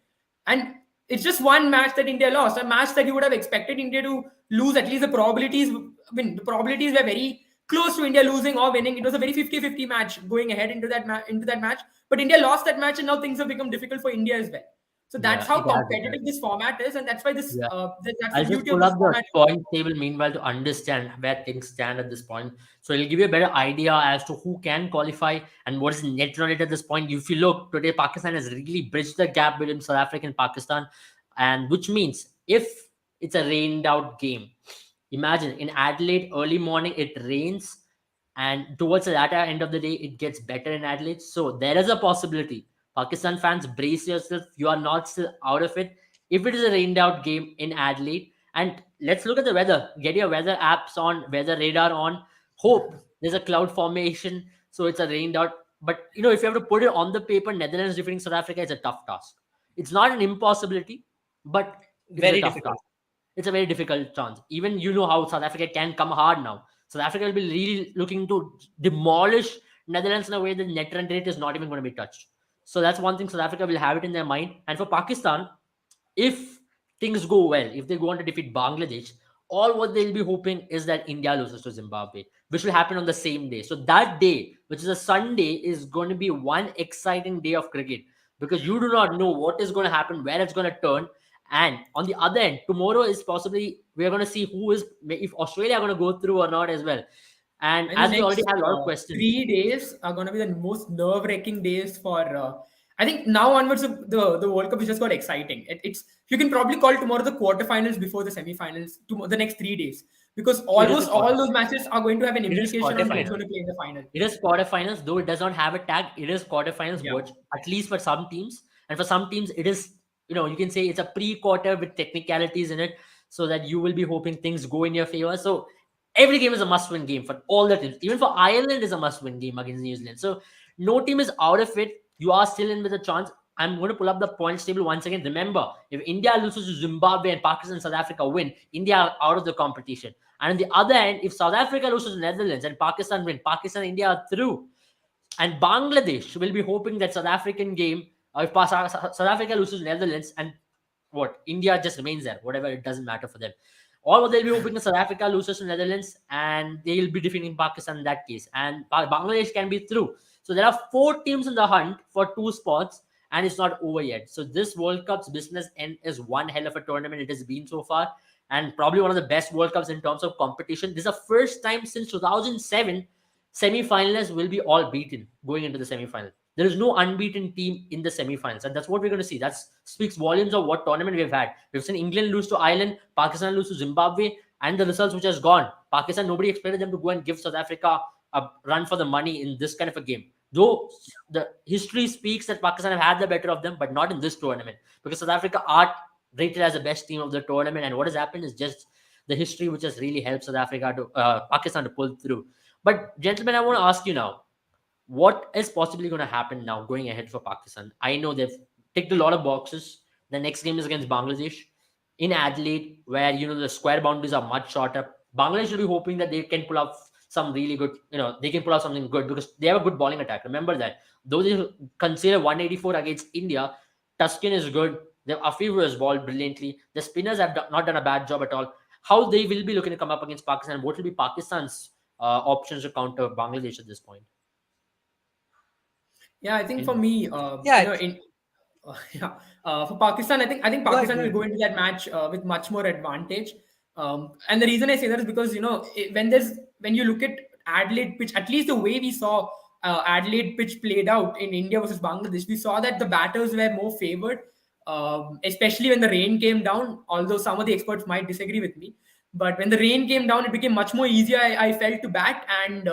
Speaker 3: And it's just one match that India lost, a match that you would have expected India to lose. At least the probabilities, I mean, the probabilities were very close to India losing or winning. It was a very 50-50 match going ahead into that match. But India lost that match, and now things have become difficult for India as well. So that's
Speaker 1: Yeah,
Speaker 3: how
Speaker 1: it has. It has.
Speaker 3: competitive this format is, and that's why
Speaker 1: Yeah.
Speaker 3: that's the
Speaker 1: I'll just
Speaker 3: beauty of
Speaker 1: pull
Speaker 3: this
Speaker 1: up the
Speaker 3: format.
Speaker 1: point table meanwhile to understand where things stand at this point. So it'll give you a better idea as to who can qualify and what is net rate at this point. If you look today, Pakistan has really bridged the gap between South Africa and Pakistan, and which means if it's a rained out game, imagine in Adelaide early morning it rains, and towards the latter end of the day it gets better in Adelaide. So there is a possibility. Pakistan fans, brace yourself. You are not still out of it if it is a rained out game in Adelaide. And let's look at the weather. Get your weather apps on, weather radar on. Hope there's a cloud formation, so it's a rained out. But if you have to put it on the paper, Netherlands defeating South Africa is a tough task. It's not an impossibility, but it is a
Speaker 2: Very
Speaker 1: tough
Speaker 2: difficult.
Speaker 1: task. It's a very difficult chance. Even how South Africa can come hard now. South Africa will be really looking to demolish Netherlands in a way that net run rate is not even going to be touched. So that's one thing South Africa will have it in their mind. And for Pakistan, if things go well, if they go on to defeat Bangladesh, all what they'll be hoping is that India loses to Zimbabwe, which will happen on the same day. So that day, which is a Sunday, is going to be one exciting day of cricket because you do not know what is going to happen, where it's going to turn. And on the other end, tomorrow is possibly we are going to see who is if Australia are going to go through or not as well. And
Speaker 3: And the
Speaker 1: as we already
Speaker 3: next
Speaker 1: have a lot of questions,
Speaker 3: 3 days are going to be the most nerve-wracking days for. I think now onwards, the World Cup is just got exciting. It's you can probably call tomorrow the quarterfinals before the semifinals. The next 3 days, because
Speaker 1: it is the
Speaker 3: almost all
Speaker 1: quarter.
Speaker 3: those matches are going to have an
Speaker 2: It is
Speaker 3: implication on who's
Speaker 2: quarterfinal.
Speaker 3: going to play in the final.
Speaker 1: It is quarterfinals, though it does not have a tag. It is quarterfinals,
Speaker 3: Yeah.
Speaker 1: which at least for some teams, and for some teams, it is you can say it's a pre-quarter with technicalities in it, so that you will be hoping things go in your favor. So every game is a must-win game for all the teams. Even for Ireland is a must-win game against New Zealand. So no team is out of it. You are still in with a chance. I'm going to pull up the points table once again. Remember, if India loses to Zimbabwe and Pakistan and South Africa win, India are out of the competition. And on the other end, if South Africa loses to Netherlands and Pakistan win, Pakistan and India are through. And Bangladesh will be hoping that South African game, if South Africa loses to Netherlands and what India just remains there, whatever, it doesn't matter for them. Or what they'll be hoping is South Africa loses to Netherlands and they'll be defeating Pakistan in that case. And Bangladesh can be through. So there are 4 teams in the hunt for 2 spots and it's not over yet. So this World Cup's business end is one hell of a tournament it has been so far and probably one of the best World Cups in terms of competition. This is the first time since 2007 semi-finalists will be all beaten going into the semi-final. There is no unbeaten team in the semi-finals, and that's what we're going to see. That speaks volumes of what tournament we've had. We've seen England lose to Ireland, Pakistan lose to Zimbabwe, and the results which has gone. Pakistan, nobody expected them to go and give South Africa a run for the money in this kind of a game. Though the history speaks that Pakistan have had the better of them, but not in this tournament because South Africa are rated as the best team of the tournament, and what has happened is just the history which has really helped South Africa to Pakistan to pull through. But gentlemen, I want to ask you now, what is possibly going to happen now going ahead for Pakistan? I know they've ticked a lot of boxes. The next game is against Bangladesh in Adelaide, where the square boundaries are much shorter. Bangladesh will be hoping that they can pull off some really good, they can pull off something good because they have a good bowling attack. Remember that. Though they consider 184 against India, Tuskin is good. The Afif has bowled brilliantly. The spinners have not done a bad job at all. How they will be looking to come up against Pakistan? What will be Pakistan's options to counter Bangladesh at this point?
Speaker 3: Yeah, I think for
Speaker 1: In,
Speaker 3: me,
Speaker 2: Yeah,
Speaker 3: yeah, for Pakistan, I think
Speaker 2: go ahead,
Speaker 3: Pakistan
Speaker 2: go
Speaker 3: will
Speaker 2: ahead.
Speaker 3: go into that match with much more advantage. And the reason I say that is because when you look at Adelaide pitch, at least the way we saw Adelaide pitch played out in India versus Bangladesh, we saw that the batters were more favored, especially when the rain came down. Although some of the experts might disagree with me, but when the rain came down, it became much more easier. I felt to bat and.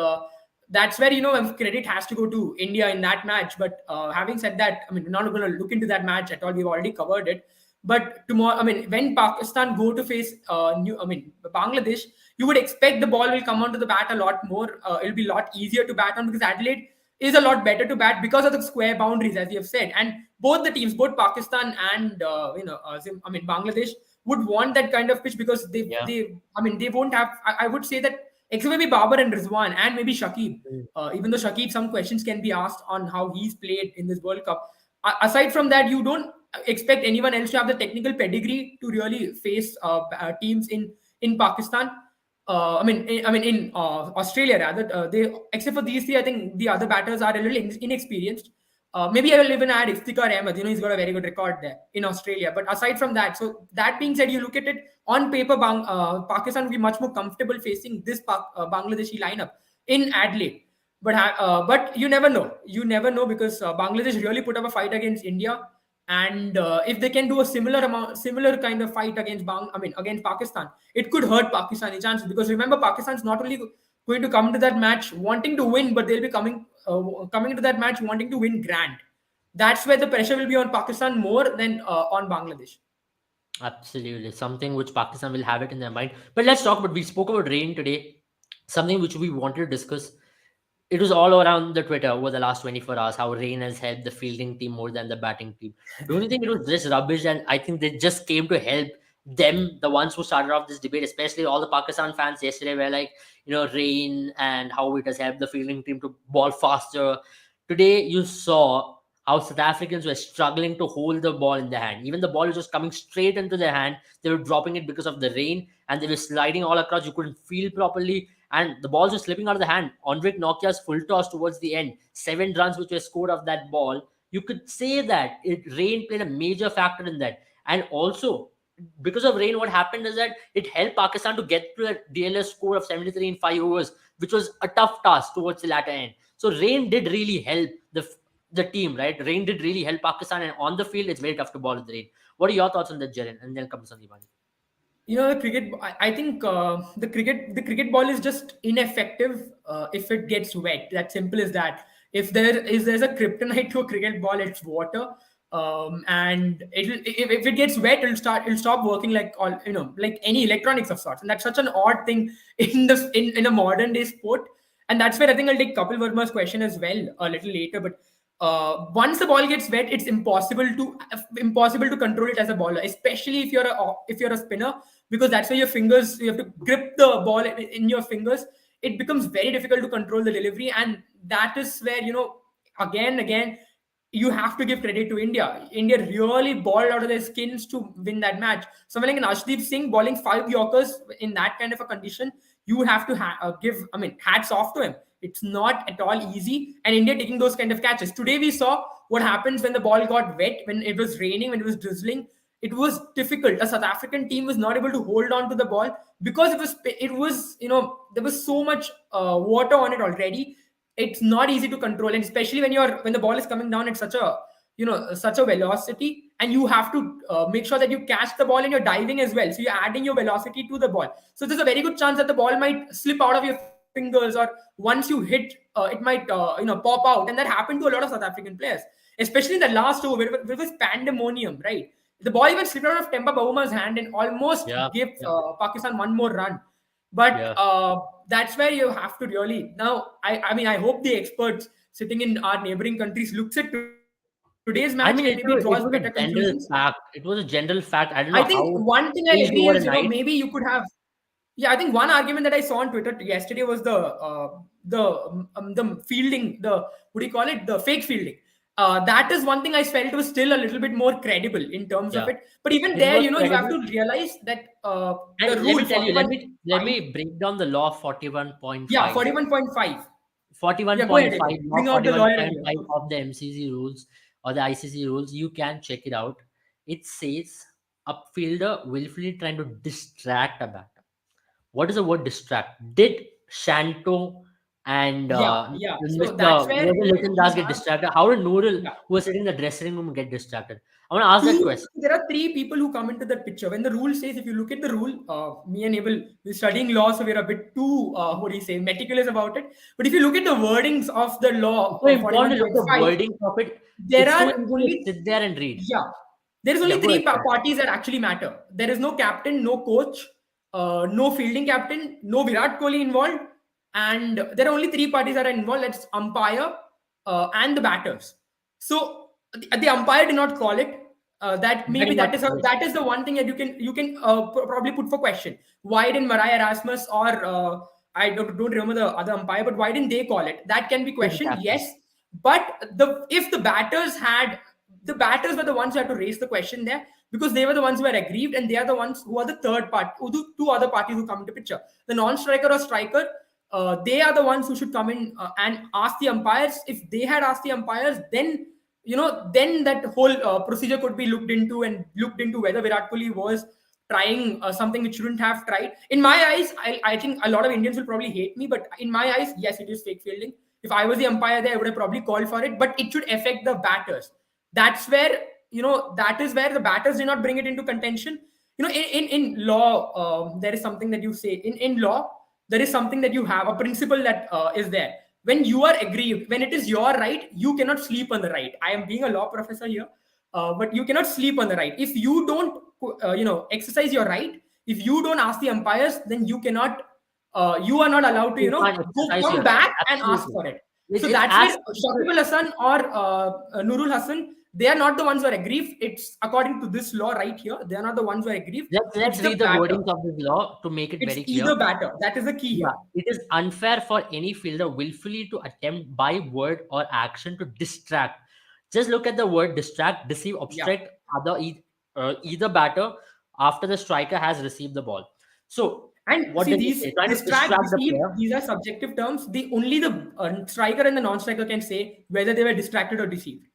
Speaker 3: That's where credit has to go to India in that match. But having said that, I mean, we're not going to look into that match at all. We've already covered it. But tomorrow, I mean, when Pakistan go to face Bangladesh, you would expect the ball will come onto the bat a lot more. It'll be a lot easier to bat on because Adelaide is a lot better to bat because of the square boundaries, as you have said. And both the teams, both Pakistan and Bangladesh, would want that kind of pitch because
Speaker 1: Yeah.
Speaker 3: they won't have. I would say that except maybe Babar and Rizwan and maybe Shakib.
Speaker 1: Mm.
Speaker 3: Even though Shakib, some questions can be asked on how he's played in this World Cup. Aside from that, you don't expect anyone else to have the technical pedigree to really face teams in Pakistan. In Australia rather. They except for these three, I think the other batters are a little inexperienced. Maybe I will even add Iftikhar Ahmed. He's got a very good record there in Australia. But aside from that, so that being said, you look at it on paper, Pakistan will be much more comfortable facing this Bangladeshi lineup in Adelaide. But you never know. You never know because Bangladesh really put up a fight against India, and if they can do a similar kind of fight against against Pakistan, it could hurt Pakistani chances because remember Pakistan's not only going to come to that match wanting to win, but they'll be coming to that match wanting to win grand. That's where the pressure will be on Pakistan more than on Bangladesh.
Speaker 1: Absolutely. Something which Pakistan will have it in their mind. But let's talk about, we spoke about rain today, something which we wanted to discuss. It was all around the Twitter over the last 24 hours how rain has helped the fielding team more than the batting team. Don't you think it was just rubbish? And I think they just came to help them, the ones who started off this debate, especially all the Pakistan fans yesterday were like, rain and how it has helped the fielding team to ball faster. Today, you saw how South Africans were struggling to hold the ball in their hand. Even the ball was just coming straight into their hand. They were dropping it because of the rain and they were sliding all across. You couldn't feel properly and the balls were slipping out of the hand. Andrik Nokia's full toss towards the end, 7 runs which were scored off that ball. You could say that rain played a major factor in that. And also, because of rain, what happened is that it helped Pakistan to get to a DLS score of 73 in 5 overs, which was a tough task towards the latter end. So rain did really help the team, right? Rain did really help Pakistan, and on the field, it's very tough to ball with the rain. What are your thoughts on that, Jaren? And then comes Sandeepani.
Speaker 3: The cricket. I think the cricket ball is just ineffective if it gets wet. That simple as that. If there's a kryptonite to a cricket ball, it's water. And if it gets wet, it'll stop working like all like any electronics of sorts. And that's such an odd thing in a modern day sport. And that's where I think I'll take Kapil Verma's question as well a little later. But once the ball gets wet, it's impossible to control it as a bowler, especially if you're a spinner, because that's where you have to grip the ball in your fingers. It becomes very difficult to control the delivery, and that is where again you have to give credit to India. India really balled out of their skins to win that match. Someone like an Ashdeep Singh bowling 5 Yorkers in that kind of a condition, you have to hats off to him. It's not at all easy. And India taking those kind of catches. Today we saw what happens when the ball got wet, when it was raining, when it was drizzling. It was difficult. A South African team was not able to hold on to the ball because there was so much water on it already. It's not easy to control, and especially when the ball is coming down at such a velocity, and you have to make sure that you catch the ball and you're diving as well, so you're adding your velocity to the ball. So there's a very good chance that the ball might slip out of your fingers, or once you hit, it might pop out. And that happened to a lot of South African players, especially in the last over where it was pandemonium, right? The ball even slipped out of Temba Bauma's hand and almost
Speaker 1: Yeah,
Speaker 3: gave
Speaker 1: yeah,
Speaker 3: Pakistan one more run. But
Speaker 1: yeah.
Speaker 3: that's where you have to really now. I hope the experts sitting in our neighboring countries looks at today's match and maybe draws
Speaker 1: I
Speaker 3: better
Speaker 1: mean, it
Speaker 3: conclusions.
Speaker 1: was a general fact. It was a general fact. I don't
Speaker 3: I
Speaker 1: know
Speaker 3: think
Speaker 1: how
Speaker 3: one thing
Speaker 1: it
Speaker 3: I'll
Speaker 1: changed
Speaker 3: agree
Speaker 1: over
Speaker 3: is
Speaker 1: the night.
Speaker 3: maybe you could have. Yeah, I think one argument that I saw on Twitter yesterday was the fielding, the what do you call it, the fake fielding. That is one thing I felt was still a little bit more credible in terms of
Speaker 1: Yeah,
Speaker 3: it. But even
Speaker 1: it
Speaker 3: there,
Speaker 1: was
Speaker 3: you have
Speaker 1: credible.
Speaker 3: to realize that the
Speaker 1: And let
Speaker 3: rule
Speaker 1: me tell you, let
Speaker 3: 41.5.
Speaker 1: me break down the law
Speaker 3: Yeah,
Speaker 1: 41.5.
Speaker 3: 41.5. Yeah, go ahead,
Speaker 1: 41.5,
Speaker 3: Eddie.
Speaker 1: law
Speaker 3: Bring out the lawyer in you.
Speaker 1: 41.5 of the MCC rules or the ICC rules. You can check it out. It says a fielder willfully trying to distract a batter. What is the word distract? Did Shanto and
Speaker 3: Yeah, yeah. So
Speaker 1: Mr.
Speaker 3: that's where
Speaker 1: Whether Litton
Speaker 3: you
Speaker 1: Das get
Speaker 3: have.
Speaker 1: distracted? How did Noodle,
Speaker 3: Yeah.
Speaker 1: who was sitting in the dressing room, get distracted? I want to ask that question.
Speaker 3: There are three people who come into that picture. When the rule says, if you look at the rule, me and Abel, we're studying law, so we're a bit too, what do you say, meticulous about it. But if you look at the wordings of the
Speaker 1: It's
Speaker 3: law
Speaker 1: so important to look at the
Speaker 3: 41.5,
Speaker 1: wording of it.
Speaker 3: there
Speaker 1: It's so
Speaker 3: are
Speaker 1: easy to
Speaker 3: only,
Speaker 1: sit there and read.
Speaker 3: yeah, there is
Speaker 1: Yeah,
Speaker 3: only
Speaker 1: go ahead.
Speaker 3: three parties that actually matter. There is no captain, no coach, no fielding captain, no Virat Kohli involved, and there are only three parties that are involved. That's umpire and the batters. So the umpire did not call it. That
Speaker 1: Very
Speaker 3: maybe
Speaker 1: much
Speaker 3: that
Speaker 1: yes.
Speaker 3: that is the one thing that you can probably put for question. Why didn't Mariah Erasmus or I don't remember the other umpire, but why didn't they call it? That can be
Speaker 1: He's the
Speaker 3: questioned.
Speaker 1: captain.
Speaker 3: Yes, but if the batters were the ones who had to raise the question there because they were the ones who were aggrieved and they are the ones who are the third part, two other parties who come into picture. The non-striker or striker, they are the ones who should come in and ask the umpires. If they had asked the umpires, then then that whole procedure could be looked into and looked into whether Virat Kohli was trying something which shouldn't have tried. In my eyes, I think a lot of Indians will probably hate me, but in my eyes, yes, it is fake fielding. If I was the umpire there, I would have probably called for it, but it should affect the batters. That's where that is where the batters did not bring it into contention. In law, there is something that you say in law. There is something that you have a principle that is there. When you are aggrieved, when it is your right, you cannot sleep on the right. I am being a law professor here, but you cannot sleep on the right if you don't exercise your right. If you don't ask the umpires, then you are not allowed to
Speaker 1: You can't
Speaker 3: go
Speaker 1: exercise
Speaker 3: come
Speaker 1: your
Speaker 3: back and ask
Speaker 1: absolutely.
Speaker 3: for it.
Speaker 1: It's,
Speaker 3: So
Speaker 1: it's
Speaker 3: that's
Speaker 1: as
Speaker 3: where
Speaker 1: simple.
Speaker 3: Shakib Al Hassan or Nurul Hassan, they are not the ones who are aggrieved. It's according to this law right here. They are not the ones who are aggrieved.
Speaker 1: Let's
Speaker 3: It's the
Speaker 1: read the
Speaker 3: batter.
Speaker 1: wordings of this law to make it
Speaker 3: It's
Speaker 1: very clear.
Speaker 3: either batter. That is the key
Speaker 1: Yeah,
Speaker 3: here.
Speaker 1: it is unfair for any fielder willfully to attempt by word or action to distract. Just look at the word distract, deceive,
Speaker 3: Yeah.
Speaker 1: obstruct either batter after the striker has received the ball. So,
Speaker 3: And
Speaker 1: what
Speaker 3: see,
Speaker 1: does it
Speaker 3: these
Speaker 1: say? Trying to
Speaker 3: distract,
Speaker 1: distract the
Speaker 3: deceive,
Speaker 1: player.
Speaker 3: these are subjective terms. The only the striker and the non-striker can say whether they were distracted or deceived,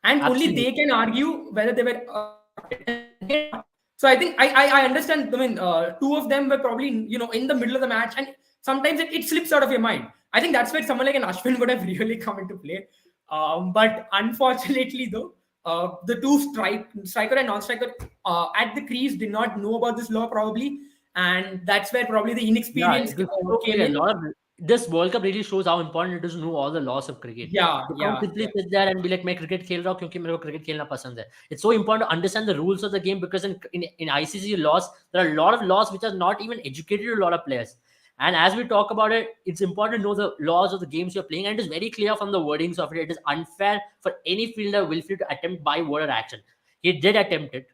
Speaker 3: and only they
Speaker 1: Absolutely.
Speaker 3: can argue whether they were distracted, and they are not. So I think I understand. I mean, two of them were probably in the middle of the match, and sometimes it slips out of your mind. I think that's where someone like an Ashwin would have really come into play. But unfortunately, though, the two striker and non-striker at the crease did not know about this law probably, and that's where probably the
Speaker 1: Yeah,
Speaker 3: inexperience
Speaker 1: it is so
Speaker 3: came
Speaker 1: clear. A
Speaker 3: in.
Speaker 1: lot of this World Cup really shows how important it is to know all the laws of cricket.
Speaker 3: Yeah,
Speaker 1: You can't
Speaker 3: yeah,
Speaker 1: simply
Speaker 3: yeah,
Speaker 1: sit there and be like, मैं cricket खेल रहा हूँ क्योंकि मेरे को cricket खेलना पसंद है. It's so important to understand the rules of the game because in ICC laws there are a lot of laws which are not even educated to a lot of players. And as we talk about it, it's important to know the laws of the games you're playing, and it is very clear from the wordings of it. It is unfair for any fielder willfully to attempt by word or action. He did attempt it,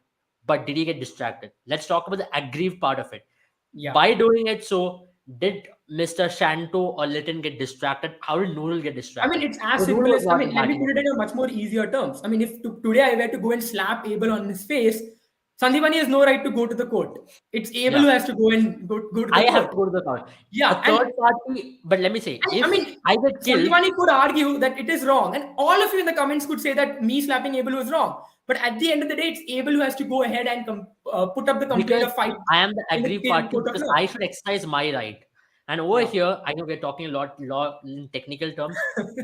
Speaker 1: but did he get distracted? Let's talk about the aggrieved part of it.
Speaker 3: yeah.
Speaker 1: By doing it so, did Mr. Shanto or Litton get distracted? How did Noodle get
Speaker 3: I mean,
Speaker 1: distracted?
Speaker 3: it's as
Speaker 1: So Noodle
Speaker 3: simple
Speaker 1: was
Speaker 3: as, I
Speaker 1: not
Speaker 3: mean,
Speaker 1: in
Speaker 3: let me
Speaker 1: batting
Speaker 3: put it
Speaker 1: order.
Speaker 3: in a much more easier terms. I mean, if today I were to go and slap Abel on his face, Sandipani has no right to go to the court. It's Abel
Speaker 1: Yeah,
Speaker 3: who has to go to
Speaker 1: I
Speaker 3: the
Speaker 1: have
Speaker 3: court.
Speaker 1: to go to the count. A
Speaker 3: Yeah,
Speaker 1: third party, but let me say,
Speaker 3: and I
Speaker 1: if
Speaker 3: mean,
Speaker 1: I get killed,
Speaker 3: Sandipani could argue that it is wrong, and all of you in the comments could say that me slapping Abel was wrong. But at the end of the day, it's Abel who has to go ahead and put up the complaint
Speaker 1: because
Speaker 3: or fight
Speaker 1: I am the
Speaker 3: in the
Speaker 1: aggrieved party,
Speaker 3: court of
Speaker 1: because
Speaker 3: law.
Speaker 1: I should exercise my right. And over
Speaker 3: Yeah.
Speaker 1: here, I know we're talking a lot law in technical terms,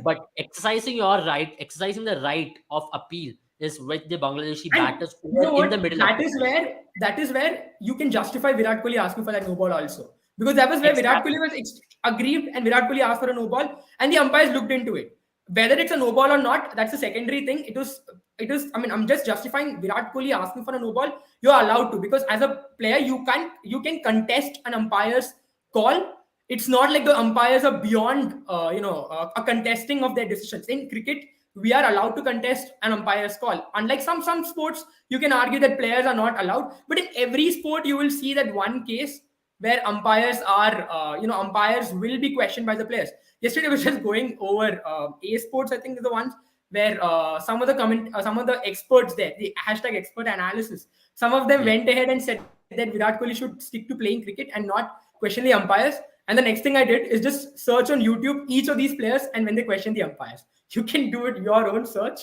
Speaker 1: but exercising your right, exercising the right of appeal is with the Bangladeshi
Speaker 3: And
Speaker 1: batters who
Speaker 3: you
Speaker 1: were
Speaker 3: know
Speaker 1: in the
Speaker 3: what?
Speaker 1: middle of the field.
Speaker 3: That is where you can justify Virat Kohli asking for that no ball also, because that was where Virat Kohli
Speaker 1: Exactly.
Speaker 3: was aggrieved and Virat Kohli asked for a no ball, and the umpires looked into it. Whether it's a no ball or not, that's a secondary thing. It was. I mean, I'm just justifying Virat Kohli asking for a no ball. You're allowed to, because as a player, you can contest an umpire's call. It's not like the umpires are beyond a contesting of their decisions. In cricket, we are allowed to contest an umpire's call. Unlike some sports, you can argue that players are not allowed. But in every sport, you will see that one case where umpires will be questioned by the players. Yesterday, I was just going over A Sports. I think is the ones where some of the experts there, the hashtag expert analysis, some of them
Speaker 1: Yes.
Speaker 3: went ahead and said that Virat Kohli should stick to playing cricket and not question the umpires. And the next thing I did is just search on YouTube each of these players and when they question the umpires. You can do it your own search.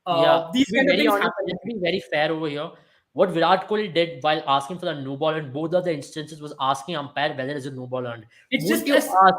Speaker 1: Yeah,
Speaker 3: These
Speaker 1: to be
Speaker 3: kind of
Speaker 1: very
Speaker 3: things
Speaker 1: honest,
Speaker 3: happen.
Speaker 1: let's be very fair over here. What Virat Kohli did while asking for the no ball in both of the instances was asking umpire whether it's a no ball or not.
Speaker 3: It's
Speaker 1: Won't
Speaker 3: just
Speaker 1: you
Speaker 3: as
Speaker 1: ask?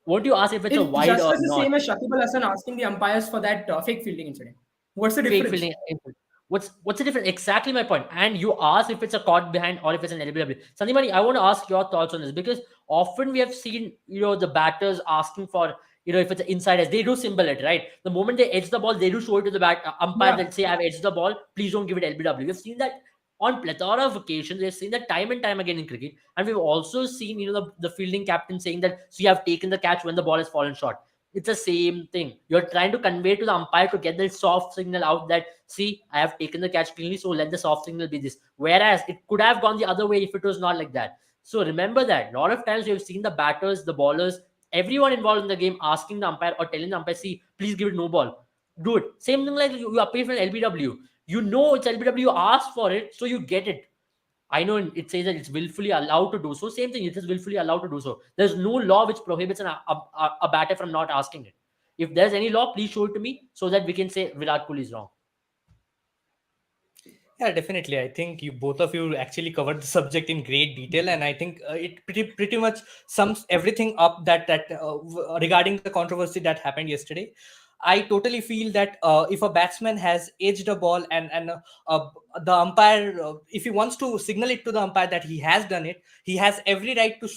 Speaker 1: Won't you ask if it's a
Speaker 3: it's
Speaker 1: wide
Speaker 3: just
Speaker 1: or
Speaker 3: as the
Speaker 1: not?
Speaker 3: same as Shakib Al Hassan asking the umpires for that fake fielding incident. What's the
Speaker 1: Fake
Speaker 3: difference?
Speaker 1: fielding input. What's the difference? Exactly my point. And you ask if it's a caught behind or if it's an LBW. Sandimani, I want to ask your thoughts on this because often we have seen the batters asking for if it's an inside edge, they do symbol it, right? The moment they edge the ball, they do show it to the umpire.
Speaker 3: Yeah.
Speaker 1: They'll say, "I've edged the ball. Please don't give it LBW." We've seen that on plethora of occasions. We've seen that time and time again in cricket, and we've also seen, the fielding captain saying that, so you have taken the catch when the ball has fallen short. It's the same thing. You're trying to convey to the umpire to get the soft signal out that, see, I have taken the catch cleanly, so let the soft signal be this. Whereas it could have gone the other way if it was not like that. So remember that. A lot of times we have seen the batters, the bowlers, everyone involved in the game asking the umpire or telling the umpire, see, please give it no ball. Do it. Same thing like you appeal for an LBW. You know it's LBW, you ask for it, so you get it. I know it says that it's willfully allowed to do so. Same thing, it is willfully allowed to do so. There's no law which prohibits a batter from not asking it. If there's any law, please show it to me so that we can say Virat Kohli is wrong.
Speaker 2: Yeah, definitely. I think you both of you actually covered the subject in great detail, and I think it pretty much sums everything up that regarding the controversy that happened yesterday. I totally feel that if a batsman has edged a ball and the umpire, if he wants to signal it to the umpire that he has done it, he has every right to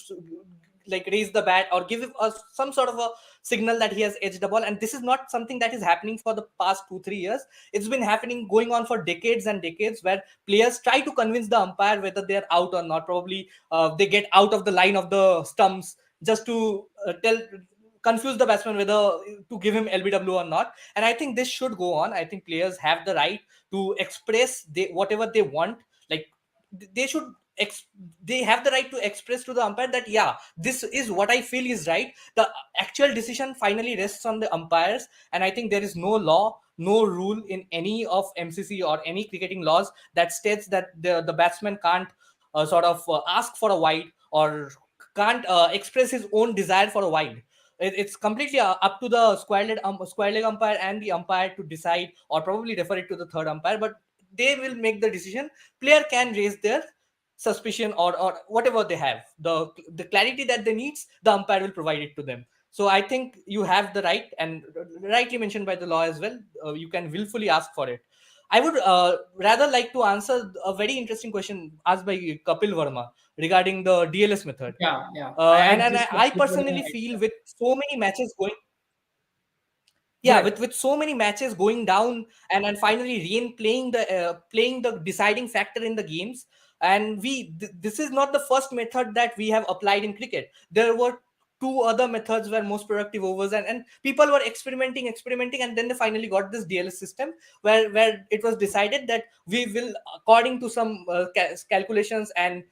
Speaker 2: like raise the bat or give us some sort of a signal that he has edged the ball. And this is not something that is happening for the past 2-3 years. It's been happening, going on for decades and decades, where players try to convince the umpire whether they're out or not. Probably they get out of the line of the stumps just to confuse the batsman whether to give him LBW or not. And I think this should go on. I think players have the right to express whatever they want. Like they should they have the right to express to the umpire that, yeah, this is what I feel is right. The actual decision finally rests on the umpires, and I think there is no law, no rule in any of MCC or any cricketing laws that states that the batsman can't ask for a wide or can't express his own desire for a wide. It's completely up to the square leg umpire and the umpire to decide, or probably refer it to the third umpire, but they will make the decision. Player can raise their suspicion or whatever they have, the clarity that they needs, the umpire will provide it to them. So I think you have the right, and rightly mentioned by the law as well, you can willfully ask for it. I would rather like to answer a very interesting question asked by Kapil Verma regarding the DLS method.
Speaker 3: Yeah. I
Speaker 2: And
Speaker 3: had
Speaker 2: and
Speaker 3: just
Speaker 2: I personally feel, with so many matches going, yeah,
Speaker 3: Right.
Speaker 2: with so many matches going down, and finally Rain playing the deciding factor in the games. And this is not the first method that we have applied in cricket. There were two other methods where most productive overs, and people were experimenting, and then they finally got this DLS system, where it was decided that we will, according to some calculations and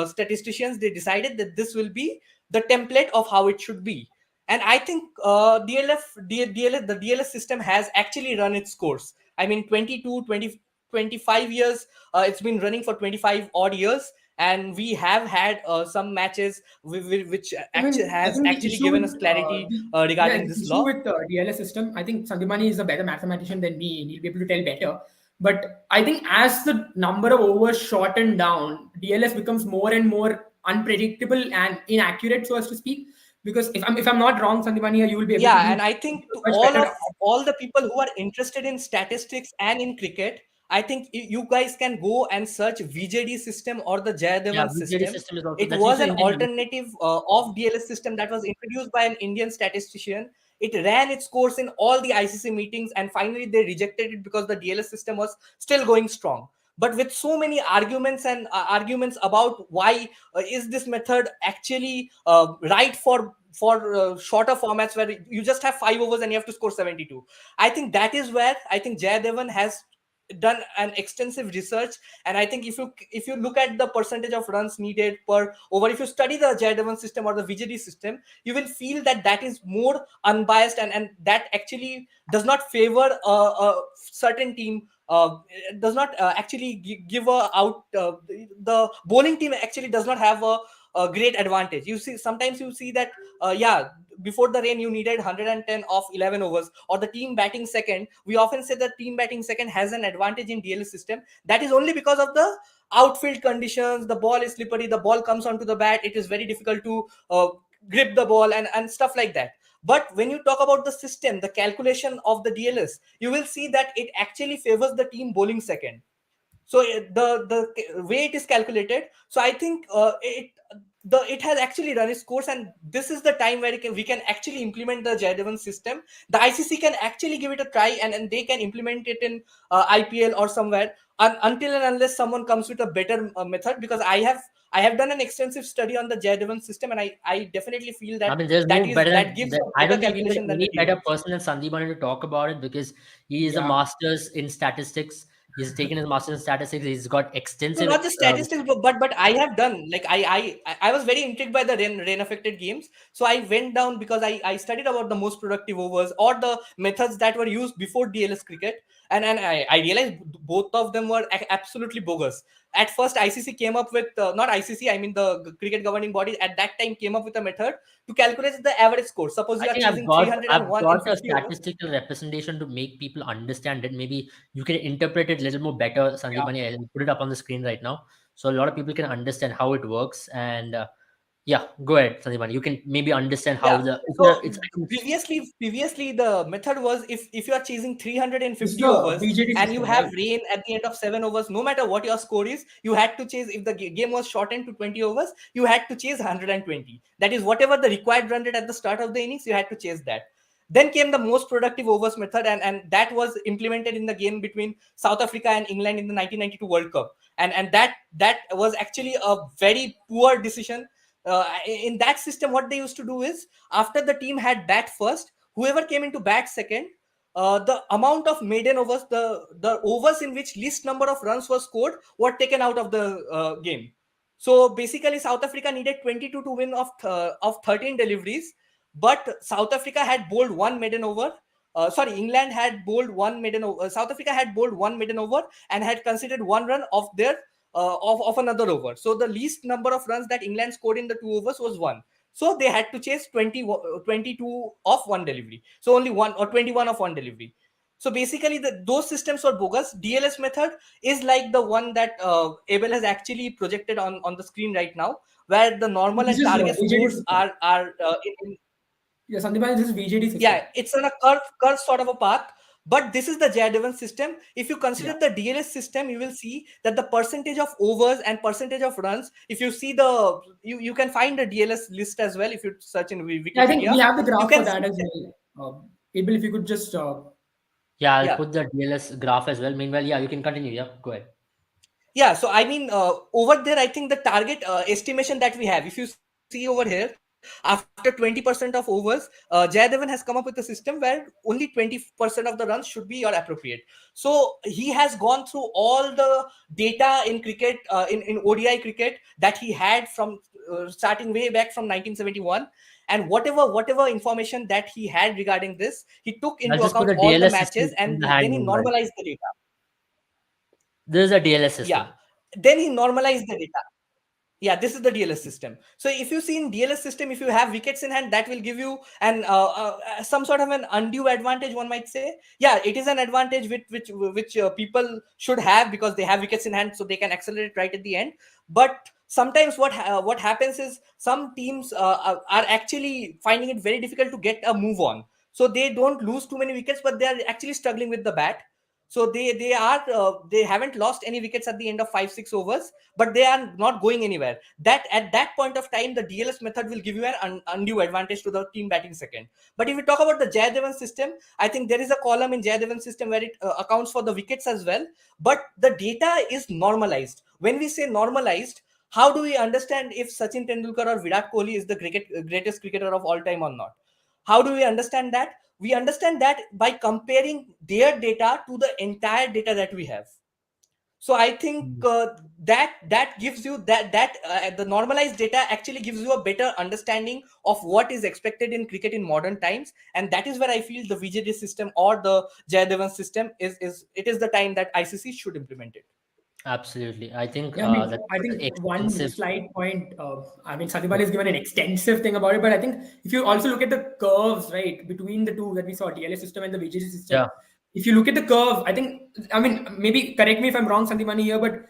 Speaker 2: statisticians, they decided that this will be the template of how it should be. And I think the DLS system has actually run its course. I mean, 25 years, it's been running for 25 odd years, and we have had some matches which
Speaker 3: I
Speaker 2: has
Speaker 3: think the
Speaker 2: actually
Speaker 3: issue
Speaker 2: given
Speaker 3: with
Speaker 2: us clarity
Speaker 3: yeah,
Speaker 2: regarding
Speaker 3: the
Speaker 2: this
Speaker 3: issue
Speaker 2: law.
Speaker 3: with DLS system, I think Sandipani is a better mathematician than me, and he'll be able to tell better. But I think as the number of overs shorten down, DLS becomes more and more unpredictable and inaccurate, so as to speak. Because if I'm not wrong, Sandipani, you will be able to
Speaker 2: Yeah,
Speaker 3: do
Speaker 2: and I think to
Speaker 3: much better.
Speaker 2: all the people who are interested in statistics and in cricket, I think you guys can go and search VJD system or the
Speaker 1: Yeah,
Speaker 2: Jayadevan
Speaker 1: VJD
Speaker 2: system.
Speaker 1: system is also,
Speaker 2: It
Speaker 1: that's
Speaker 2: was
Speaker 1: also
Speaker 2: an
Speaker 1: Indian unit.
Speaker 2: alternative of DLS system that was introduced by an Indian statistician. It ran its course in all the ICC meetings, and finally they rejected it because the DLS system was still going strong. But with so many arguments and arguments about why is this method actually right for shorter formats where you just have 5 overs and you have to score 72. I think that is where I think Jayadevan has done an extensive research. And I think if you look at the percentage of runs needed per over, if you study the Jayadevan system or the VJD system, you will feel that that is more unbiased, and that actually does not favor a certain team. Does not actually give a out the bowling team actually does not have a great advantage. You see, sometimes you see that yeah, before the rain you needed 110 of 11 overs, or the team batting second. We often say that team batting second has an advantage in DLS system. That is only because of the outfield conditions. The ball is slippery, the ball comes onto the bat, it is very difficult to grip the ball and stuff like that. But when you talk about the system, the calculation of the DLS, you will see that it actually favors the team bowling second. So the way it is calculated, so I think it has actually run its course, and this is the time where we can actually implement the Jayadevan system. The ICC can actually give it a try, and they can implement it in IPL or somewhere. until and unless someone comes with a better method. Because I have done an extensive study on the J driven system, and I definitely feel
Speaker 1: I
Speaker 2: that
Speaker 1: mean, there's no better.
Speaker 2: that gives a
Speaker 1: I
Speaker 2: better
Speaker 1: don't think we need
Speaker 2: calculation than the
Speaker 1: any better
Speaker 2: DLS.
Speaker 1: person than Sandeep to talk about it, because he is a
Speaker 3: Yeah.
Speaker 1: master's in statistics. He's taken his master's in statistics. He's got
Speaker 2: No,
Speaker 1: extensive.
Speaker 2: not just statistics, but I have done, like, I was very intrigued by the rain affected games. So I went down because I studied about the most productive overs or the methods that were used before DLS cricket, and I realized both of them were absolutely bogus. At first, ICC came up with, not ICC, I mean the cricket governing body at that time came up with a method to calculate the average score. Suppose
Speaker 1: I
Speaker 2: you are
Speaker 1: think
Speaker 2: chasing
Speaker 1: I've
Speaker 2: 301 in
Speaker 1: got a
Speaker 2: 50 overs.
Speaker 1: statistical representation to make people understand it. Maybe you can interpret it a little more better, Sandeep.
Speaker 3: Yeah.
Speaker 1: I'll put it up on the screen right now, so a lot of people can understand how it works. And yeah, go ahead, Sandeep. You can maybe understand how
Speaker 2: Yeah.
Speaker 1: the
Speaker 2: So
Speaker 1: it's
Speaker 2: previously the method was, if you are chasing
Speaker 3: This is
Speaker 2: 350
Speaker 3: the
Speaker 2: overs
Speaker 3: VJD
Speaker 2: and you
Speaker 3: system,
Speaker 2: have
Speaker 3: right?
Speaker 2: rain at the end of 7 overs, no matter what your score is, you had to chase. If the game was shortened to 20 overs, you had to chase 120. That is whatever the required run rate at the start of the innings, you had to chase that. Then came the most productive overs method, and that was implemented in the game between South Africa and England in the 1992 World Cup. And that was actually a very poor decision. In that system, what they used to do is, after the team had bat first, whoever came into bat second, the amount of maiden overs, the overs in which least number of runs were scored, were taken out of the game. So basically, South Africa needed 22 to win of 13 deliveries, but South Africa had bowled one maiden over. Sorry, England had bowled one maiden over. South Africa had bowled one maiden over and had considered one run of their of another over. So the least number of runs that England scored in the two overs was one. So they had to chase 22 of one delivery. So only one, or 21 of one delivery. So basically, those systems were bogus. DLS method is like the one that Abel has actually projected on the screen right now, where the normal
Speaker 3: This
Speaker 2: and
Speaker 3: is
Speaker 2: target
Speaker 3: VJD
Speaker 2: scores
Speaker 3: system.
Speaker 2: are
Speaker 3: Yeah, Sandeep, this is VJD system.
Speaker 2: yeah, it's on a curve sort of a path. But this is the J driven system. If you
Speaker 3: Yeah.
Speaker 2: consider the DLS system, you will see that the percentage of overs and percentage of runs, if you see the, you can find the DLS list as well. If you search in
Speaker 3: Yeah, I think we
Speaker 2: Wikipedia,
Speaker 3: have the
Speaker 2: you
Speaker 3: graph for
Speaker 2: can
Speaker 3: that
Speaker 2: see
Speaker 3: as
Speaker 2: that.
Speaker 3: well. Abel, if you could just
Speaker 1: yeah. I'll
Speaker 2: Yeah.
Speaker 1: put the DLS graph as well. Meanwhile, yeah, you can continue. Yeah, go ahead.
Speaker 2: Yeah, so I mean, over there, I think the target estimation that we have, if you see over here, after 20% of overs, Jaydevan has come up with a system where only 20% of the runs should be or appropriate. So he has gone through all the data in cricket, in ODI cricket, that he had from starting way back from 1971. And whatever information that he had regarding this, he took
Speaker 1: I'll
Speaker 2: into
Speaker 1: just put
Speaker 2: account
Speaker 1: the
Speaker 2: all the
Speaker 1: DLS system
Speaker 2: matches,
Speaker 1: in
Speaker 2: and
Speaker 1: the hand
Speaker 2: then he
Speaker 1: meanwhile.
Speaker 2: normalized the data.
Speaker 1: This is a DLS
Speaker 2: Yeah.
Speaker 1: system.
Speaker 2: Then he normalized the data. Yeah, this is the DLS system. So if you see in DLS system, if you have wickets in hand, that will give you an some sort of an undue advantage, one might say. Yeah, it is an advantage which people should have, because they have wickets in hand, so they can accelerate right at the end. But sometimes what happens is, some teams are actually finding it very difficult to get a move on. So they don't lose too many wickets, but they are actually struggling with the bat. So they haven't lost any wickets at the end of 5-6 overs, but they are not going anywhere. That At that point of time, the DLS method will give you an undue advantage to the team batting second. But if we talk about the Jaydevan system, I think there is a column in Jaydevan system where it accounts for the wickets as well. But the data is normalized. When we say normalized, how do we understand if Sachin Tendulkar or Virat Kohli is the greatest cricketer of all time or not? How do we understand that? We understand that by comparing their data to the entire data that we have. So I think that gives you that the normalized data actually gives you a better understanding of what is expected in cricket in modern times. And that is where I feel the VJD system or the Jaydevan system is the time that ICC should implement it.
Speaker 1: Absolutely. I think
Speaker 3: Yeah, I mean,
Speaker 1: that
Speaker 3: I
Speaker 1: was
Speaker 3: think
Speaker 1: an
Speaker 3: one
Speaker 1: extensive.
Speaker 3: slight point. I mean, Satibal has given an extensive thing about it, but I think if you also look at the curves, right, between the two that we saw, DLS system and the VGC system,
Speaker 1: Yeah.
Speaker 3: if you look at the curve, I think, I mean, maybe correct me if I'm wrong, Sandipani here, but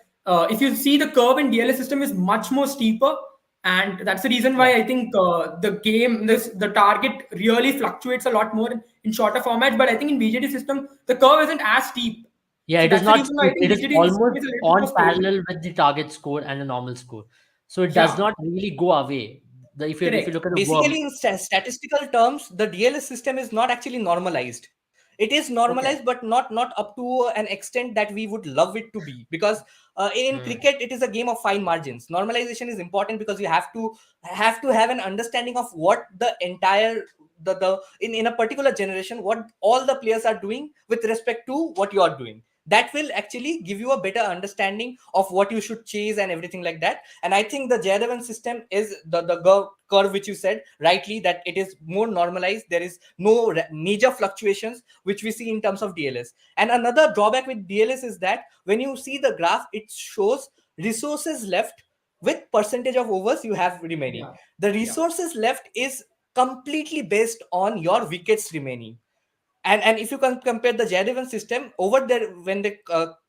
Speaker 3: if you see the curve in DLS system is much more steeper, and that's the reason why
Speaker 2: Yeah.
Speaker 3: I think the target really fluctuates a lot more in shorter formats. But I think in VGD system, the curve isn't as steep.
Speaker 1: Yeah,
Speaker 3: So
Speaker 1: it is
Speaker 3: that's the
Speaker 1: not
Speaker 3: reason why I
Speaker 1: steep.
Speaker 3: think
Speaker 1: It is
Speaker 3: VGD system
Speaker 1: almost
Speaker 3: is a little more
Speaker 1: on
Speaker 3: stable.
Speaker 1: parallel with the target score and the normal score. So it does
Speaker 3: Yeah,
Speaker 1: not really go away. If you
Speaker 3: correct.
Speaker 1: look at the
Speaker 2: Basically, in statistical terms, the DLS system is not actually normalized. It is
Speaker 1: Okay.
Speaker 2: normalized, but not up to an extent that we would love it to be, because in
Speaker 1: Hmm.
Speaker 2: cricket it is a game of fine margins. Normalization is important because you have to have an understanding of what the entire the in a particular generation, what all the players are doing with respect to what you are doing. That will actually give you a better understanding of what you should chase and everything like that. And I think the J11 system is the curve which you said rightly, that it is more normalized. There is no major fluctuations which we see in terms of DLS. And another drawback with DLS is that when you see the graph, it shows resources left with percentage of overs you have remaining.
Speaker 3: Yeah.
Speaker 2: The
Speaker 3: Yeah.
Speaker 2: resources left is completely based on your wickets remaining. And if you can compare the J11 system over there, when they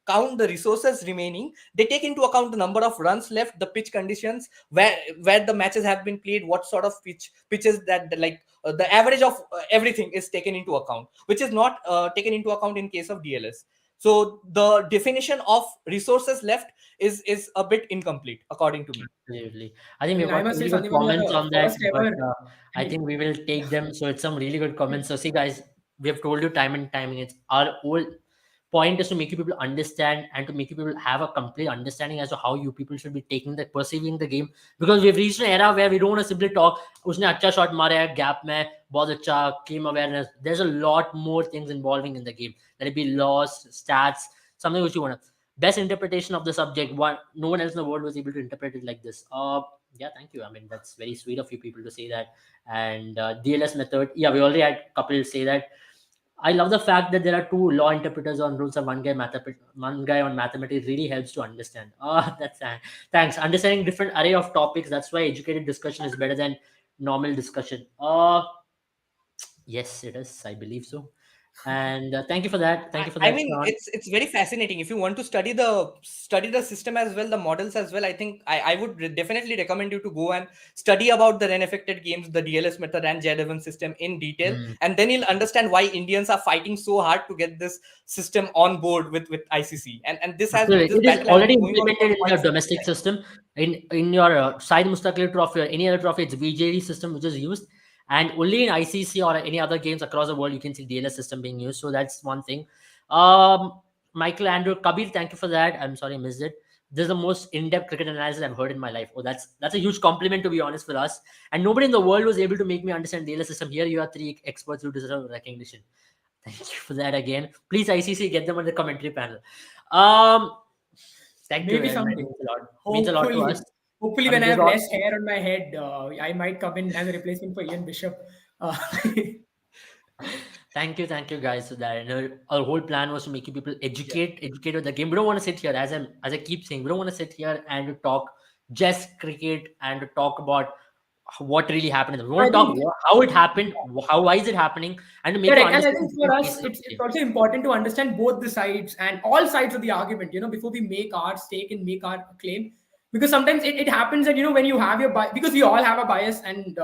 Speaker 2: count the resources remaining, they take into account the number of runs left, the pitch conditions, where the matches have been played, what sort of pitches that like the average of everything is taken into account, which is not taken into account in case of DLS. So the definition of resources left is a bit incomplete according to me.
Speaker 1: Absolutely. I think
Speaker 3: I
Speaker 1: we've
Speaker 3: mean, I
Speaker 1: got
Speaker 3: must
Speaker 1: some
Speaker 3: say,
Speaker 1: really good
Speaker 3: Sandeep, you are
Speaker 1: comments
Speaker 3: the
Speaker 1: on that,
Speaker 3: first
Speaker 1: but
Speaker 3: ever. I
Speaker 1: I
Speaker 3: mean,
Speaker 1: think we will take them. So it's some really good comments. So see, guys, we have told you time and time again. It's our whole point is to make you people understand and to make you people have a complete understanding as to how you people should be taking the perceiving the game, because we've reached an era where we don't want to simply talk. उसने अच्छा shot मारा है gap में बहुत अच्छा game awareness. There's a lot more things involving in the game. Let it be loss, stats, something which you want to best interpretation of the subject. One, no one else in the world was able to interpret it like this. Yeah, thank you. I mean, that's very sweet of you people to say that. And DLS method, yeah, we already had a couple say that. I love the fact that there are two law interpreters on rules and one guy on mathematics really helps to understand. That's thanks. Understanding different array of topics. That's why educated discussion is better than normal discussion. Yes, it is. I believe so. And thank you for that. Thank you for
Speaker 2: I
Speaker 1: that,
Speaker 2: mean,
Speaker 1: Sean.
Speaker 2: it's very fascinating. If you want to study the system as well, the models as well, I think I would definitely recommend you to go and study about the unaffected games, the DLS method and J11 system in detail,
Speaker 1: Hmm.
Speaker 2: and then you'll understand why Indians are fighting so hard to get this system on board with ICC. And
Speaker 1: Absolutely.
Speaker 2: this
Speaker 1: It is
Speaker 2: battle has
Speaker 1: already
Speaker 2: been going on for
Speaker 1: implemented in
Speaker 2: quite
Speaker 1: your
Speaker 2: some
Speaker 1: domestic
Speaker 2: time.
Speaker 1: system. In your side Mustaqil trophy or any other trophy, it's VJD system which is used. And only in ICC or any other games across the world, you can see DLS system being used. So that's one thing. Michael Andrew Kabir, thank you for that. I'm sorry I missed it. This is the most in-depth cricket analysis I've heard in my life. Oh, that's a huge compliment, to be honest, for us. And nobody in the world was able to make me understand DLS system. Here you are three experts who deserve recognition. Thank you for that again. Please, ICC, get them on the commentary panel. Um, Thank you
Speaker 3: maybe
Speaker 1: very much.
Speaker 3: someday.
Speaker 1: Means a lot. Means a lot to us.
Speaker 3: Hopefully, hopefully,
Speaker 1: I
Speaker 3: when
Speaker 1: mean,
Speaker 3: I
Speaker 1: there's
Speaker 3: have
Speaker 1: all.
Speaker 3: less hair on my head, I might come in as a replacement for Ian Bishop. Uh,
Speaker 1: Thank you, guys, for that. And our whole plan was to make you people
Speaker 3: yeah.
Speaker 1: educate with the game. We don't want to sit here, as I keep saying, we don't want to sit here and to talk just cricket and to talk about what really happened. We
Speaker 3: I
Speaker 1: want to talk
Speaker 3: think
Speaker 1: how it happened, how why is it happening, and to make you
Speaker 3: correct. And I
Speaker 1: understand
Speaker 3: think for
Speaker 1: different
Speaker 3: us,
Speaker 1: pieces of
Speaker 3: it's
Speaker 1: the
Speaker 3: also important to understand both the sides and all sides of the argument, before we make our stake and make our claim. Because sometimes it happens that, when you have your bias, because we all have a bias, and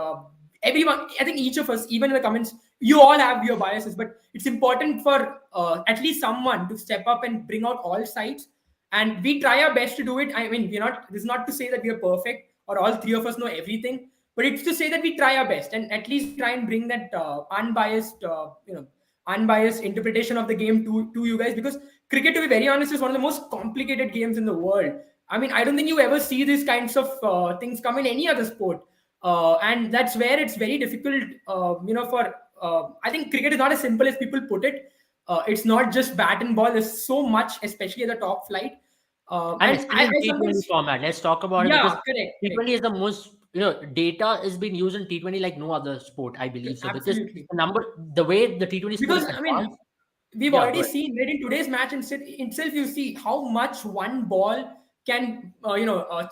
Speaker 3: everyone, I think each of us, even in the comments, you all have your biases, but it's important for at least someone to step up and bring out all sides. And we try our best to do it. I mean, this is not to say that we are perfect or all three of us know everything, but it's to say that we try our best and at least try and bring that unbiased interpretation of the game to you guys, because cricket, to be very honest, is one of the most complicated games in the world. I mean, I don't think you ever see these kinds of things come in any other sport, and that's where it's very difficult. For I think cricket is not as simple as people put it. It's not just bat and ball. There's so much, especially at the top flight.
Speaker 1: And
Speaker 3: And
Speaker 1: especially in
Speaker 3: I
Speaker 1: T20
Speaker 3: sometimes,
Speaker 1: format. Let's talk about it
Speaker 3: yeah,
Speaker 1: because
Speaker 3: correct, correct.
Speaker 1: T20 is the most, data is being used in T20 like no other sport, I believe so. Because
Speaker 3: Absolutely.
Speaker 1: the way the T20 sport is
Speaker 3: Because I mean,
Speaker 1: advanced,
Speaker 3: we've
Speaker 1: yeah, go
Speaker 3: already
Speaker 1: ahead.
Speaker 3: seen right in today's match itself. You see how much one ball can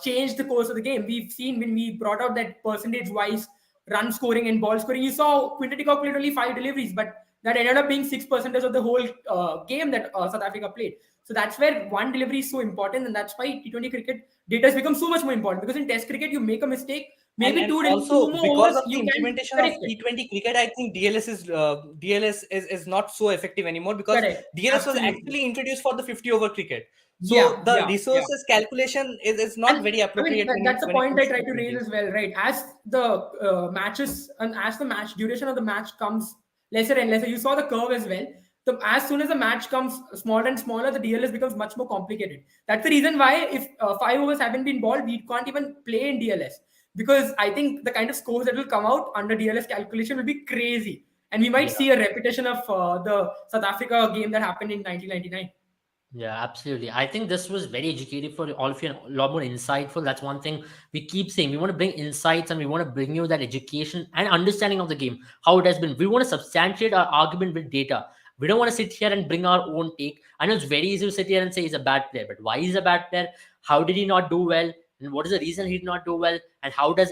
Speaker 3: change the course of the game. We've seen when we brought out that percentage wise run scoring and ball scoring. You saw Quinton de Kock played only 5 deliveries, but that ended up being 6% of the whole game that South Africa played. So that's where one delivery is so important, and that's why T20 cricket data has become so much more important. Because in Test cricket, you make a mistake, maybe
Speaker 2: And
Speaker 3: two
Speaker 2: also
Speaker 3: more
Speaker 2: because
Speaker 3: overs,
Speaker 2: of the
Speaker 3: you can
Speaker 2: implementation of
Speaker 3: correct it.
Speaker 2: T20 cricket, I think DLS is not so effective anymore, because
Speaker 3: Correct.
Speaker 2: DLS was
Speaker 3: Absolutely.
Speaker 2: actually introduced for the 50 over cricket. So
Speaker 3: Yeah.
Speaker 2: the
Speaker 3: Yeah. Yeah.
Speaker 2: resources calculation is not
Speaker 3: And
Speaker 2: very
Speaker 3: I mean,
Speaker 2: appropriate
Speaker 3: that's a
Speaker 2: when it
Speaker 3: point I
Speaker 2: comes to
Speaker 3: try to raise
Speaker 2: T20.
Speaker 3: as well, right? As the matches and as the match duration of the match comes lesser and lesser, you saw the curve as well. as soon as the match comes smaller and smaller, the DLS becomes much more complicated. That's the reason why if 5 overs haven't been balled, we can't even play in DLS, because I think the kind of scores that will come out under DLS calculation will be crazy, and we might
Speaker 1: Yeah.
Speaker 3: see a repetition of the South Africa game that happened in 1999.
Speaker 1: Yeah, absolutely. I think this was very educative for all of you and a lot more insightful. That's one thing we keep saying. We want to bring insights and we want to bring you that education and understanding of the game, how it has been. We want to substantiate our argument with data. We don't want to sit here and bring our own take. I know it's very easy to sit here and say he's a bad player, but why he's a bad player? How did he not do well? And what is the reason he did not do well? And how did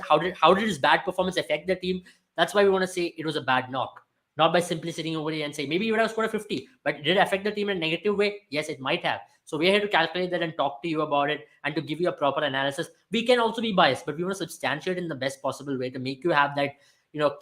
Speaker 1: his bad performance affect the team? That's why we want to say it was a bad knock, not by simply sitting over here and say maybe you would have scored a 50, but did it affect the team in a negative way? Yes, it might have. So we're here to calculate that and talk to you about it and to give you a proper analysis. We can also be biased, but we want to substantiate in the best possible way to make you have that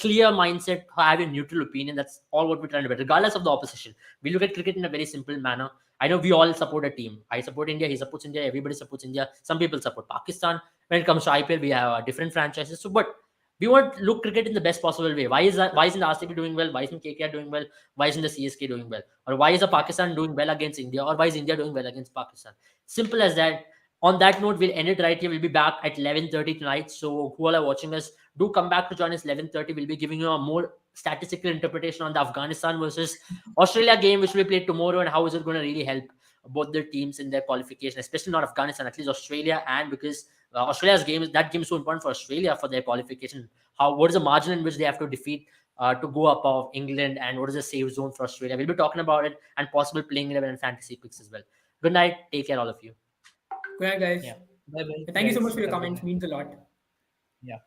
Speaker 1: clear mindset, have a neutral opinion. That's all what we're trying to do, regardless of the opposition. We look at cricket in a very simple manner. I know we all support a team. I support India, he supports India, everybody supports India. Some people support Pakistan. When it comes to IPL, we have different franchises. So, but we want to look cricket in the best possible way. Why is that? Why isn't the RCB doing well? Why isn't KKR doing well? Why isn't the CSK doing well? Or why is the Pakistan doing well against India? Or why is India doing well against Pakistan? Simple as that. On that note, we'll end it right here. We'll be back at 11:30 tonight. So who all are watching us, do come back to join us 11:30. We'll be giving you a more statistical interpretation on the Afghanistan versus Australia game, which will be played tomorrow, and how is it going to really help both their teams in their qualification, especially not Afghanistan, at least Australia, and because Australia's game is so important for Australia for their qualification. What is the margin in which they have to defeat to go above England, and what is the safe zone for Australia? We'll be talking about it and possible playing 11 and fantasy picks as well. Good night. Take care, all of you.
Speaker 3: Good night, guys.
Speaker 2: Yeah. Bye bye.
Speaker 3: Thank you so much
Speaker 2: Guys.
Speaker 3: for your
Speaker 2: Have a good
Speaker 3: comments.
Speaker 2: night.
Speaker 3: Means a lot.